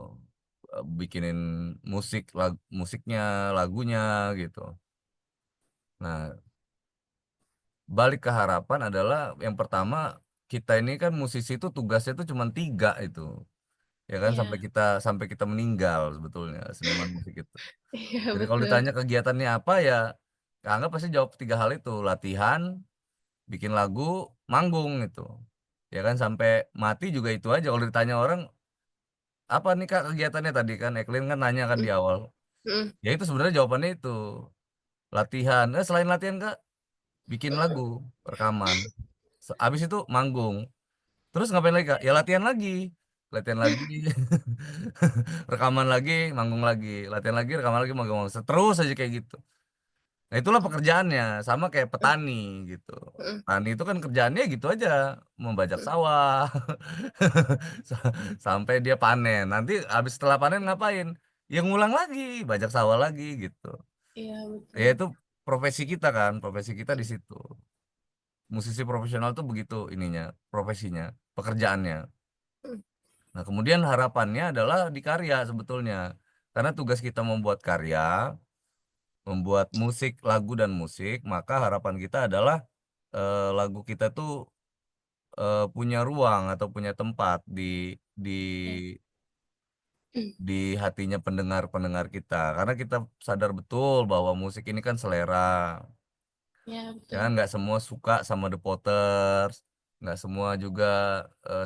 Speaker 2: bikinin musiknya, lagunya gitu. Nah, balik ke harapan adalah yang pertama, kita ini kan musisi itu tugasnya itu cuma tiga itu. Ya kan,
Speaker 1: Ya,
Speaker 2: sampai kita meninggal sebetulnya seniman musik itu.
Speaker 1: iya
Speaker 2: Jadi kalau
Speaker 1: betul.
Speaker 2: ditanya kegiatannya apa ya, Kak Angga pasti jawab tiga hal itu: latihan, bikin lagu, manggung itu. Ya kan, sampai mati juga itu aja. Kalau ditanya orang apa nih Kak kegiatannya, tadi kan Eklin kan nanya kan di awal,
Speaker 1: Mm-mm.
Speaker 2: ya itu sebenarnya jawabannya itu latihan. Selain latihan Kak, bikin lagu, rekaman, habis itu manggung. Terus ngapain lagi Kak? Ya latihan lagi, rekaman lagi, manggung lagi, latihan lagi, rekaman lagi, manggung lagi. Terus aja kayak gitu. Nah, itulah pekerjaannya, sama kayak petani gitu.
Speaker 1: Mm-mm.
Speaker 2: Petani itu kan kerjaannya gitu aja, membajak sawah sa- sampai dia panen. Nanti habis setelah panen ngapain? Ya ngulang lagi, bajak sawah lagi gitu.
Speaker 1: Iya
Speaker 2: Ya
Speaker 1: betul.
Speaker 2: itu profesi kita kan, profesi kita di situ. Musisi profesional tuh begitu ininya, profesinya, pekerjaannya.
Speaker 1: Mm.
Speaker 2: Nah, kemudian harapannya adalah di karya sebetulnya. Karena tugas kita membuat karya, membuat musik, lagu dan musik, maka harapan kita adalah lagu kita tuh punya ruang atau punya tempat di
Speaker 1: Ya.
Speaker 2: di hatinya pendengar-pendengar kita. Karena kita sadar betul bahwa musik ini kan selera.
Speaker 1: Ya
Speaker 2: Ya kan,
Speaker 1: betul.
Speaker 2: nggak semua suka sama The Potters, nggak semua juga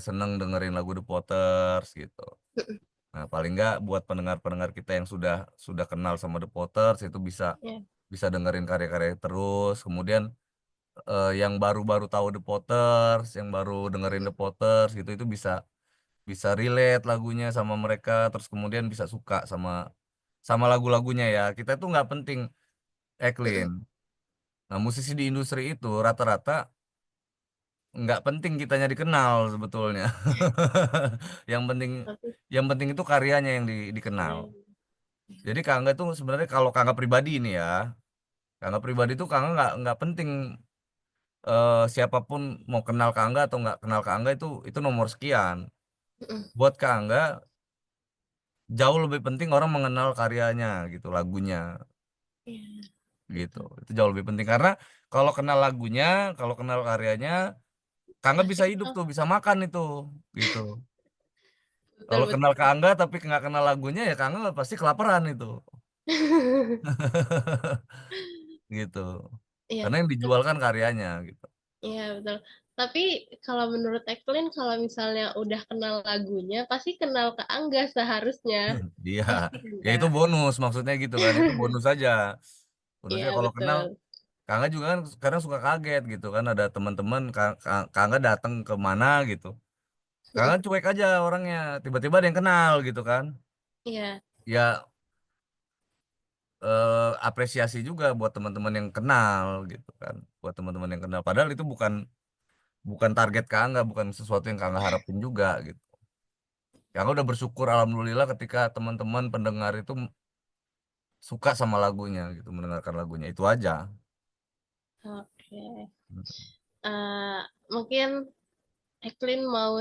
Speaker 2: seneng dengerin lagu The Potters gitu.
Speaker 1: Mm-mm.
Speaker 2: Nah, paling nggak buat pendengar-pendengar kita yang sudah kenal sama The Potters itu bisa
Speaker 1: Ya.
Speaker 2: bisa dengerin karya-karya terus. Kemudian yang baru-baru tahu The Potters, yang baru dengerin The Potters gitu itu bisa bisa relate lagunya sama mereka, terus kemudian bisa suka sama sama lagu-lagunya ya. Kita tuh nggak penting Eklin. Nah, musisi di industri itu rata-rata nggak penting kitanya dikenal sebetulnya. Yang penting
Speaker 1: Tapi
Speaker 2: yang penting itu karyanya yang dikenal.
Speaker 1: keren.
Speaker 2: Jadi Kangga tuh sebenarnya kalau Kangga pribadi ini ya, Kangga pribadi tuh Kangga nggak penting siapapun mau kenal Kangga atau nggak kenal Kangga itu nomor sekian.
Speaker 1: Mm-mm.
Speaker 2: Buat Kangga jauh lebih penting orang mengenal karyanya gitu, lagunya
Speaker 1: Iya,
Speaker 2: gitu.
Speaker 1: betul.
Speaker 2: Itu jauh lebih penting karena kalau kenal lagunya, kalau kenal karyanya, Kangga
Speaker 1: Pasti
Speaker 2: bisa hidup
Speaker 1: kita
Speaker 2: tuh, bisa makan itu gitu.
Speaker 1: betul
Speaker 2: Kalau kenal
Speaker 1: betul.
Speaker 2: Kangga tapi nggak kenal lagunya ya Kangga pasti kelaparan itu gitu.
Speaker 1: Iya,
Speaker 2: Karena yang dijual kan karyanya gitu.
Speaker 1: iya betul. Tapi kalau menurut Eklin, kalau misalnya udah kenal lagunya, pasti kenal ke Angga seharusnya.
Speaker 2: Iya,
Speaker 1: Pasti kan,
Speaker 2: ya itu
Speaker 1: Kak?
Speaker 2: bonus maksudnya gitu kan. Itu bonus aja. Bonusnya
Speaker 1: Iya
Speaker 2: kalau kenal
Speaker 1: betul.
Speaker 2: Kangga juga kan kadang suka kaget gitu kan ada teman-teman Kangga datang ke mana gitu. Kangga cuek aja orangnya, tiba-tiba ada yang kenal gitu kan.
Speaker 1: Iya,
Speaker 2: Ya apresiasi juga buat teman-teman yang kenal gitu kan. Buat teman-teman yang kenal. Padahal itu bukan bukan target Kangga, bukan sesuatu yang Kangga harapin juga gitu. Kangga udah bersyukur alhamdulillah ketika teman-teman pendengar itu suka sama lagunya gitu, mendengarkan lagunya. Itu aja.
Speaker 1: oke. Eh, Mungkin Eklin mau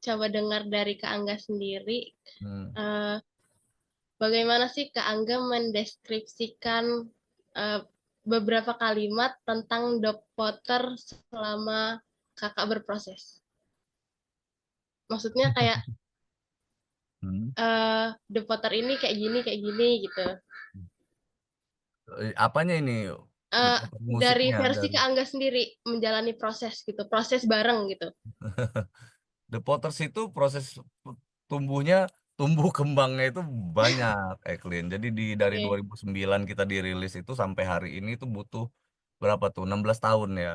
Speaker 1: coba dengar dari Kak Angga sendiri.
Speaker 2: Hmm.
Speaker 1: Eh, Bagaimana sih Kak Angga mendeskripsikan eh, beberapa kalimat tentang Dog Potter selama Kakak berproses? Maksudnya kayak
Speaker 2: Hmm.
Speaker 1: The Potter ini kayak gini gitu.
Speaker 2: Apanya ini?
Speaker 1: Eh, dari
Speaker 2: Musiknya
Speaker 1: versi
Speaker 2: dan
Speaker 1: Kak Angga sendiri menjalani proses gitu, proses bareng gitu.
Speaker 2: The Potters itu proses tumbuhnya tumbuh kembangnya itu banyak Eklin. Jadi dari
Speaker 1: Oke,
Speaker 2: 2009 kita dirilis itu sampai hari ini itu butuh berapa tuh? 16 tahun ya.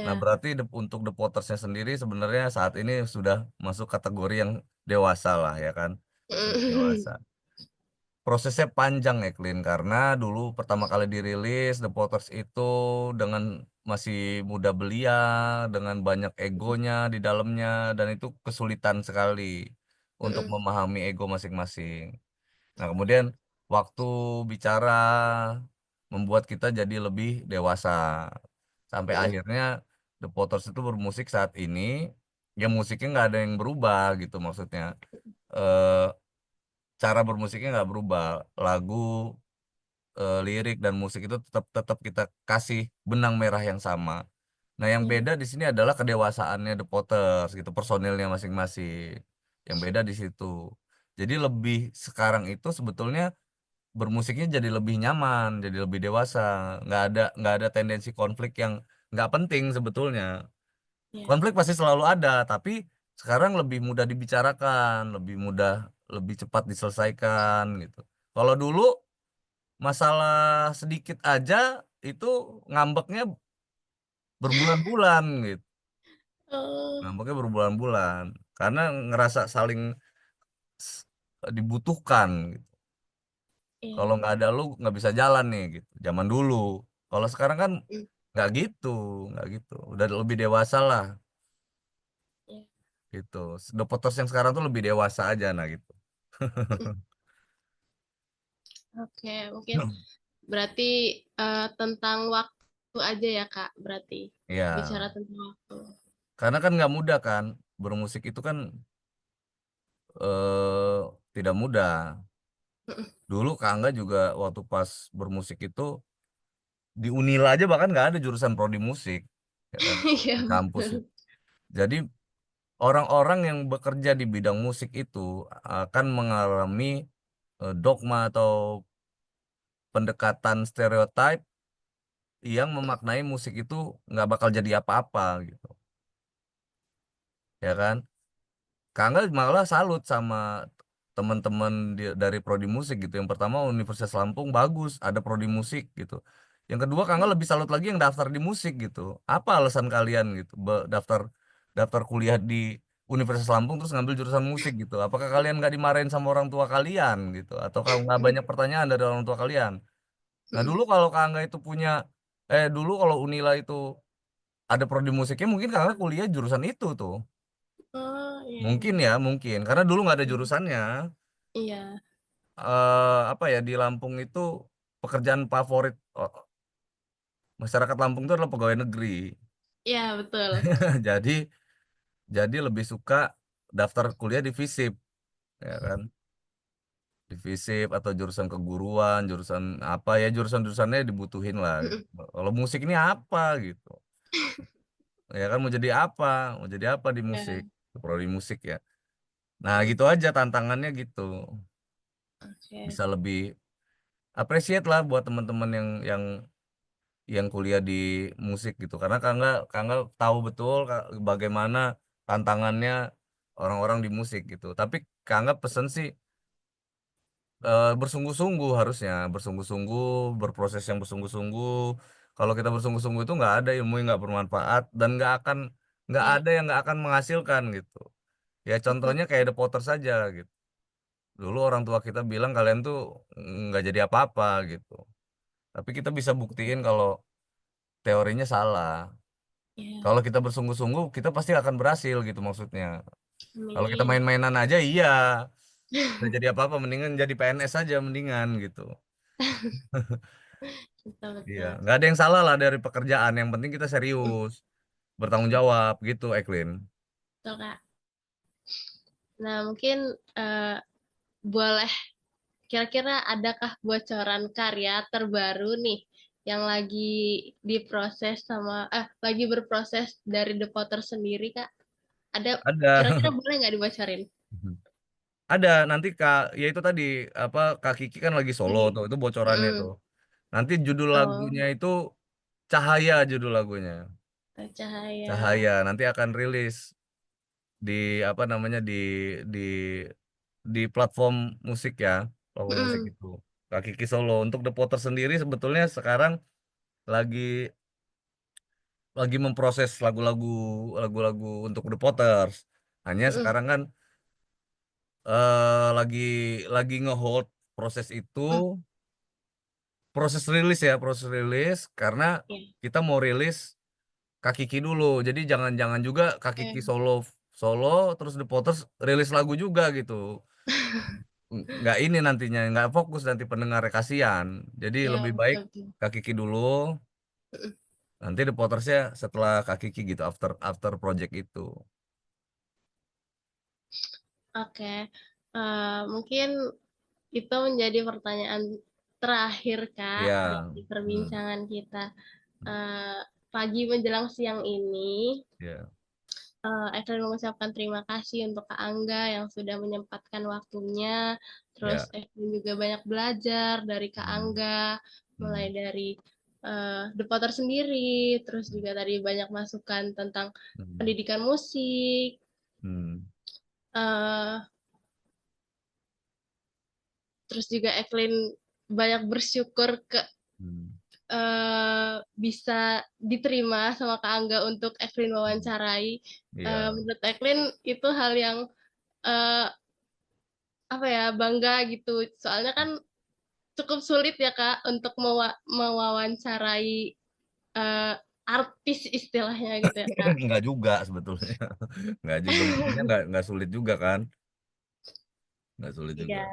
Speaker 2: Nah,
Speaker 1: ya.
Speaker 2: berarti untuk The Pottersnya sendiri sebenarnya saat ini sudah masuk kategori yang dewasa lah ya kan. Sudah dewasa. Prosesnya panjang ya, Clint, karena dulu pertama kali dirilis The Potters itu dengan masih muda belia, dengan banyak egonya di dalamnya, dan itu kesulitan sekali untuk memahami ego masing-masing. Nah, kemudian waktu bicara membuat kita jadi lebih dewasa. Sampai akhirnya The Potters itu bermusik saat ini, ya musiknya nggak ada yang berubah gitu maksudnya. Eh, Cara bermusiknya nggak berubah, lagu, lirik dan musik itu tetap tetap kita kasih benang merah yang sama. Nah, yang beda di sini adalah kedewasaannya The Potters gitu, personilnya masing-masing. Yang beda di situ. Jadi lebih sekarang itu sebetulnya bermusiknya jadi lebih nyaman, jadi lebih dewasa. Nggak ada tendensi konflik yang nggak penting sebetulnya.
Speaker 1: Ya.
Speaker 2: Konflik pasti selalu ada, tapi sekarang lebih mudah dibicarakan, lebih mudah, lebih cepat diselesaikan gitu. Kalau dulu masalah sedikit aja itu ngambeknya berbulan-bulan gitu.
Speaker 1: Oh,
Speaker 2: Ngambeknya berbulan-bulan karena ngerasa saling s- dibutuhkan gitu. Kalau
Speaker 1: iya.
Speaker 2: nggak ada lu nggak bisa jalan nih gitu. Zaman dulu. Kalau sekarang kan
Speaker 1: Mm,
Speaker 2: nggak gitu, nggak gitu. Udah lebih dewasa lah
Speaker 1: iya.
Speaker 2: gitu. The Potters yang sekarang tuh lebih dewasa aja nah gitu.
Speaker 1: Oke, mungkin berarti tentang waktu aja ya Kak, berarti
Speaker 2: Ya,
Speaker 1: bicara tentang waktu.
Speaker 2: karena kan nggak mudah kan bermusik itu kan eh tidak mudah. Dulu Kak Angga juga waktu pas bermusik itu di Unila aja bahkan nggak ada jurusan prodi musik ya kan
Speaker 1: Iya
Speaker 2: di kampus
Speaker 1: betul.
Speaker 2: itu. Jadi orang-orang yang bekerja di bidang musik itu akan mengalami dogma atau pendekatan stereotip yang memaknai musik itu nggak bakal jadi apa-apa gitu ya kan. Kak Angga malah salut sama teman-teman dari prodi musik gitu. Yang pertama Universitas Lampung bagus, ada prodi musik gitu. Yang kedua Kangga lebih salut lagi yang daftar di musik gitu. Apa alasan kalian gitu daftar daftar kuliah di Universitas Lampung terus ngambil jurusan musik gitu? Apakah kalian nggak dimarahin sama orang tua kalian gitu? Atau kalau nggak banyak pertanyaan dari orang tua kalian? Nah dulu kalau Kangga itu dulu kalau Unila itu ada prodi musiknya mungkin Kangga kuliah jurusan itu tuh.
Speaker 1: Oh, iya,
Speaker 2: Mungkin
Speaker 1: iya.
Speaker 2: ya, mungkin. Karena dulu nggak ada
Speaker 1: Hmm.
Speaker 2: jurusannya.
Speaker 1: Iya,
Speaker 2: Apa ya, di Lampung itu pekerjaan favorit masyarakat Lampung itu adalah pegawai negeri.
Speaker 1: iya betul.
Speaker 2: Jadi jadi lebih suka daftar kuliah di FISIP, ya kan? Di FISIP atau jurusan keguruan, jurusan apa ya, jurusan-jurusannya dibutuhin lah gitu. Kalau musik ini apa gitu. Ya kan mau jadi apa di musik,
Speaker 1: Ya,
Speaker 2: prodi musik ya. Nah, gitu aja tantangannya gitu.
Speaker 1: oke.
Speaker 2: Bisa lebih appreciate lah buat teman-teman yang kuliah di musik gitu karena Kangga tahu betul bagaimana tantangannya orang-orang di musik gitu tapi Kangga pesen sih bersungguh-sungguh harusnya bersungguh-sungguh berproses yang bersungguh-sungguh kalau kita bersungguh-sungguh itu nggak ada ilmu yang nggak bermanfaat dan nggak
Speaker 1: Iya.
Speaker 2: ada yang nggak akan menghasilkan gitu ya contohnya kayak The Potter saja gitu dulu orang tua kita bilang kalian tuh nggak jadi apa-apa gitu tapi kita bisa buktiin kalau teorinya salah.
Speaker 1: Iya.
Speaker 2: Kalau kita bersungguh-sungguh, kita pasti akan berhasil gitu maksudnya. Kalau kita
Speaker 1: Amin.
Speaker 2: main-mainan aja, iya. Nggak jadi apa-apa, mendingan jadi PNS aja mendingan gitu.
Speaker 1: Betul,
Speaker 2: Iya,
Speaker 1: betul.
Speaker 2: nggak ada yang salah lah dari pekerjaan. Yang penting kita serius, bertanggung jawab gitu, Eklin.
Speaker 1: Betul, Kak. Nah, mungkin eh, boleh kira-kira adakah bocoran karya terbaru nih yang lagi berproses dari The Potter sendiri, Kak? Ada
Speaker 2: Ada,
Speaker 1: kira-kira boleh nggak dibocorin?
Speaker 2: ada. Nanti Kak, ya itu tadi apa Kak Kiki kan lagi solo
Speaker 1: Lagi.
Speaker 2: tuh, itu bocorannya tuh.
Speaker 1: Mm.
Speaker 2: Nanti judul
Speaker 1: Oh,
Speaker 2: lagunya itu Cahaya judul lagunya.
Speaker 1: cahaya.
Speaker 2: Cahaya nanti akan rilis di apa namanya di di platform musik ya, platform musik
Speaker 1: Mm.
Speaker 2: itu. Kak Kiki Solo untuk The Potter sendiri sebetulnya sekarang lagi lagi memproses lagu-lagu untuk The Potters. Hanya
Speaker 1: Mm.
Speaker 2: sekarang kan lagi ngehold proses itu,
Speaker 1: Mm.
Speaker 2: proses rilis karena
Speaker 1: Iya.
Speaker 2: kita mau rilis Kak Kiki dulu. Jadi jangan-jangan juga Kak Kiki
Speaker 1: Oke.
Speaker 2: solo solo terus The Potters rilis lagu juga gitu. Nggak ini nantinya nggak fokus nanti pendengar kasihan jadi
Speaker 1: Iya,
Speaker 2: lebih baik
Speaker 1: betul, betul.
Speaker 2: Kak Kiki dulu
Speaker 1: Mm.
Speaker 2: nanti The Pottersnya setelah Kak Kiki gitu after after project itu
Speaker 1: Oke. Mungkin itu menjadi pertanyaan terakhir, Kak,
Speaker 2: ya
Speaker 1: dari
Speaker 2: hmm,
Speaker 1: perbincangan kita. Eh, Pagi menjelang siang ini,
Speaker 2: ya
Speaker 1: Evelyn mengucapkan terima kasih untuk Kak Angga yang sudah menyempatkan waktunya. Terus
Speaker 2: ya
Speaker 1: Evelyn juga banyak belajar dari Kak
Speaker 2: hmm,
Speaker 1: Angga, mulai
Speaker 2: hmm,
Speaker 1: dari The Potter sendiri, terus
Speaker 2: hmm,
Speaker 1: juga tadi banyak masukan tentang
Speaker 2: hmm,
Speaker 1: pendidikan musik,
Speaker 2: hmm,
Speaker 1: eh, terus juga Evelyn banyak bersyukur
Speaker 2: hmm,
Speaker 1: bisa diterima sama Kak Angga untuk Evelyn
Speaker 2: hmm.
Speaker 1: wawancarai.
Speaker 2: Iya
Speaker 1: Menurut Evelyn itu hal yang eh, apa ya bangga gitu. Soalnya kan cukup sulit ya Kak untuk mewawancarai eh, artis istilahnya gitu ya Kak.
Speaker 2: nggak juga sebetulnya nggak juga buktinya nggak sulit juga kan nggak sulit juga
Speaker 1: Iya,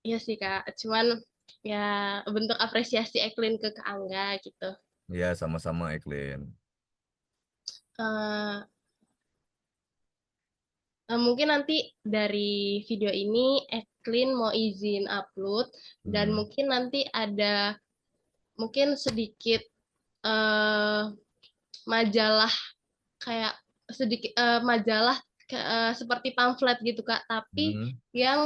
Speaker 1: iya sih Kak. Cuman ya bentuk apresiasi Evelyn ke Kak Angga gitu.
Speaker 2: ya sama-sama Eklin
Speaker 1: Eh, Mungkin nanti dari video ini Eklin mau izin upload dan
Speaker 2: hmm,
Speaker 1: mungkin nanti ada mungkin sedikit eh, majalah kayak majalah seperti pamflet gitu Kak, tapi
Speaker 2: hmm,
Speaker 1: yang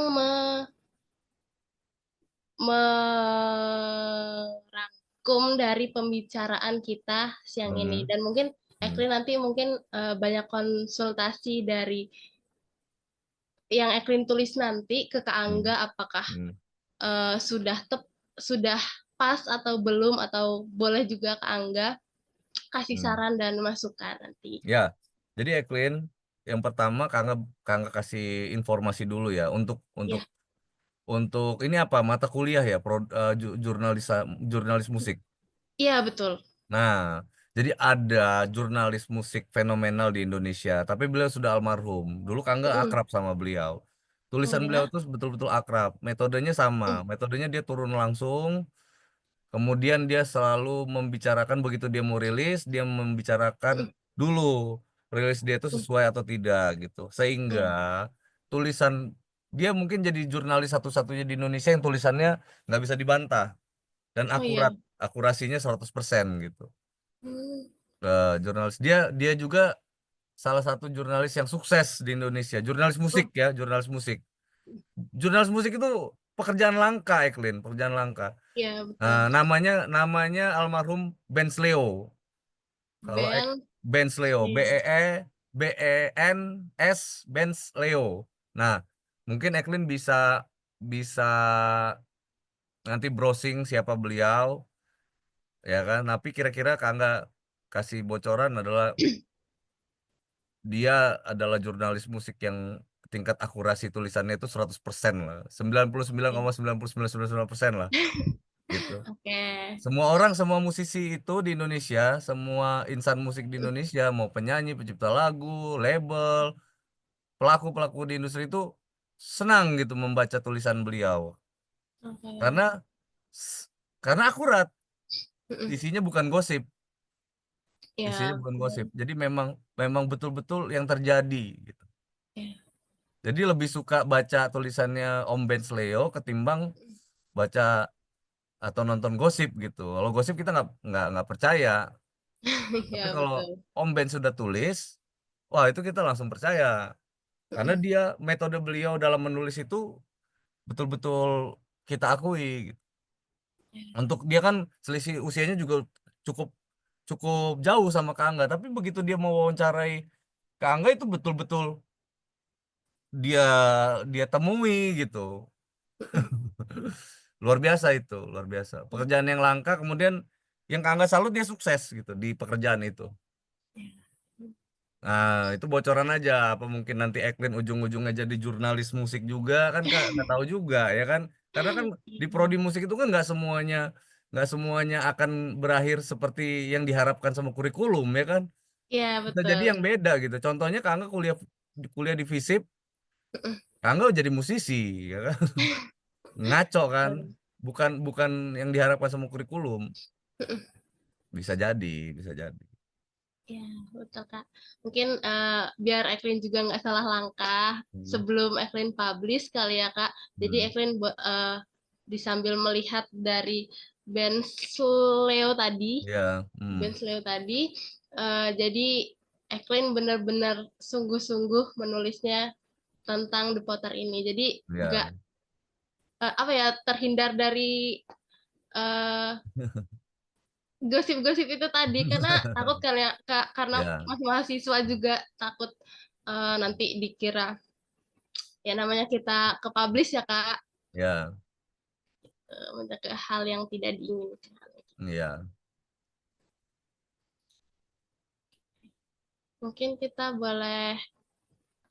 Speaker 1: merangkum dari pembicaraan kita siang ini
Speaker 2: hmm,
Speaker 1: dan mungkin
Speaker 2: hmm,
Speaker 1: Eklin nanti mungkin banyak konsultasi dari yang Eklin tulis nanti ke Kak
Speaker 2: Hmm.
Speaker 1: Angga, apakah
Speaker 2: Hmm.
Speaker 1: sudah pas atau belum, atau boleh juga Kak Angga kasih
Speaker 2: Hmm.
Speaker 1: saran dan masukan nanti.
Speaker 2: Ya, jadi Eklin, yang pertama Kangga kasih informasi dulu ya untuk
Speaker 1: Ya,
Speaker 2: ini apa mata kuliah ya jurnalis musik.
Speaker 1: iya betul.
Speaker 2: Nah, jadi ada jurnalis musik fenomenal di Indonesia, tapi beliau sudah almarhum. Dulu Kangga
Speaker 1: Mm-mm.
Speaker 2: akrab sama beliau.
Speaker 1: Oh
Speaker 2: Tulisan beliau
Speaker 1: ya.
Speaker 2: tuh betul-betul akrab. Metodenya sama.
Speaker 1: Mm,
Speaker 2: Metodenya dia turun langsung. Kemudian dia selalu membicarakan begitu dia mau rilis, dia membicarakan
Speaker 1: mm,
Speaker 2: dulu rilis dia itu
Speaker 1: mm.
Speaker 2: sesuai atau tidak gitu. Sehingga
Speaker 1: Ya.
Speaker 2: tulisan dia mungkin jadi jurnalis satu-satunya di Indonesia yang tulisannya nggak bisa dibantah dan
Speaker 1: Oh iya.
Speaker 2: akurat, akurasinya 100% gitu.
Speaker 1: Hmm.
Speaker 2: Jurnalis dia dia juga salah satu jurnalis yang sukses di Indonesia. Jurnalis musik
Speaker 1: Oh,
Speaker 2: ya, jurnalis musik. Jurnalis musik itu pekerjaan langka, Eklin, pekerjaan langka.
Speaker 1: iya
Speaker 2: Nah,
Speaker 1: betul.
Speaker 2: namanya almarhum Benz Leo. Kalau
Speaker 1: Ben
Speaker 2: Benz Leo,
Speaker 1: Leo.
Speaker 2: BENS Benz Leo. Nah, mungkin Eklin bisa bisa nanti browsing siapa beliau, ya kan? Tapi kira-kira Kangga kasih bocoran adalah dia adalah jurnalis musik yang tingkat akurasi tulisannya itu 100% lah. 99,9999% lah gitu.
Speaker 1: Oke.
Speaker 2: Semua orang, semua musisi itu di Indonesia, semua insan musik di Indonesia, mau penyanyi, pencipta lagu, label, pelaku-pelaku di industri itu senang gitu membaca tulisan beliau.
Speaker 1: Oke.
Speaker 2: Karena karena akurat,
Speaker 1: Mm-mm.
Speaker 2: isinya bukan gosip, isinya
Speaker 1: Ya,
Speaker 2: bukan gosip.
Speaker 1: betul.
Speaker 2: Jadi memang memang betul-betul yang terjadi gitu.
Speaker 1: Ya.
Speaker 2: Jadi lebih suka baca tulisannya Om Benz Leo ketimbang baca atau nonton gosip gitu. Kalau gosip kita nggak percaya. Tapi
Speaker 1: Ya,
Speaker 2: kalau
Speaker 1: betul.
Speaker 2: Om Ben sudah tulis, wah itu kita langsung percaya. Karena
Speaker 1: Mm-mm.
Speaker 2: dia metode beliau dalam menulis itu betul-betul kita akui, gitu. Untuk dia kan selisih usianya juga cukup cukup jauh sama Kak Angga. Tapi begitu dia mau wawancarai Kak Angga itu betul-betul dia dia temui gitu.
Speaker 1: Mm-mm.
Speaker 2: Luar biasa itu, luar biasa. Pekerjaan yang langka, kemudian yang Kak Angga salut dia sukses gitu di pekerjaan itu. Nah, itu bocoran aja. Apa mungkin nanti Eklin ujung-ujungnya jadi jurnalis musik juga kan Kak? Nggak tahu juga ya kan? Karena kan di prodi musik itu kan nggak semuanya akan berakhir seperti yang diharapkan sama kurikulum ya kan?
Speaker 1: Ya,
Speaker 2: Bisa jadi
Speaker 1: betul.
Speaker 2: yang beda gitu. Contohnya Kak Angga kuliah kuliah di FISIP,
Speaker 1: Mm-mm.
Speaker 2: Kak Angga jadi musisi ya kan? Ngaco kan? Bukan bukan yang diharapkan sama kurikulum.
Speaker 1: Mm-mm.
Speaker 2: Bisa jadi, bisa jadi.
Speaker 1: Ya, betul Kak. Mungkin biar Evelyn juga nggak salah langkah
Speaker 2: Hmm.
Speaker 1: sebelum Evelyn publish kali ya Kak. Jadi
Speaker 2: Hmm.
Speaker 1: Evelyn disambil melihat dari Ben Leo tadi,
Speaker 2: Ya, hmm.
Speaker 1: jadi Evelyn benar-benar sungguh-sungguh menulisnya tentang The Potter ini. Jadi nggak
Speaker 2: Ya.
Speaker 1: apa ya, terhindar dari eh, gosip-gosip itu tadi, karena takut kan ya Kak, karena
Speaker 2: Ya,
Speaker 1: masih mahasiswa juga takut nanti dikira ya namanya kita ke publish ya Kak,
Speaker 2: ya,
Speaker 1: menjaga hal yang tidak diinginkan.
Speaker 2: ya.
Speaker 1: Mungkin kita boleh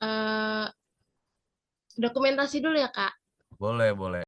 Speaker 1: eh, dokumentasi dulu ya Kak.
Speaker 2: Boleh, boleh.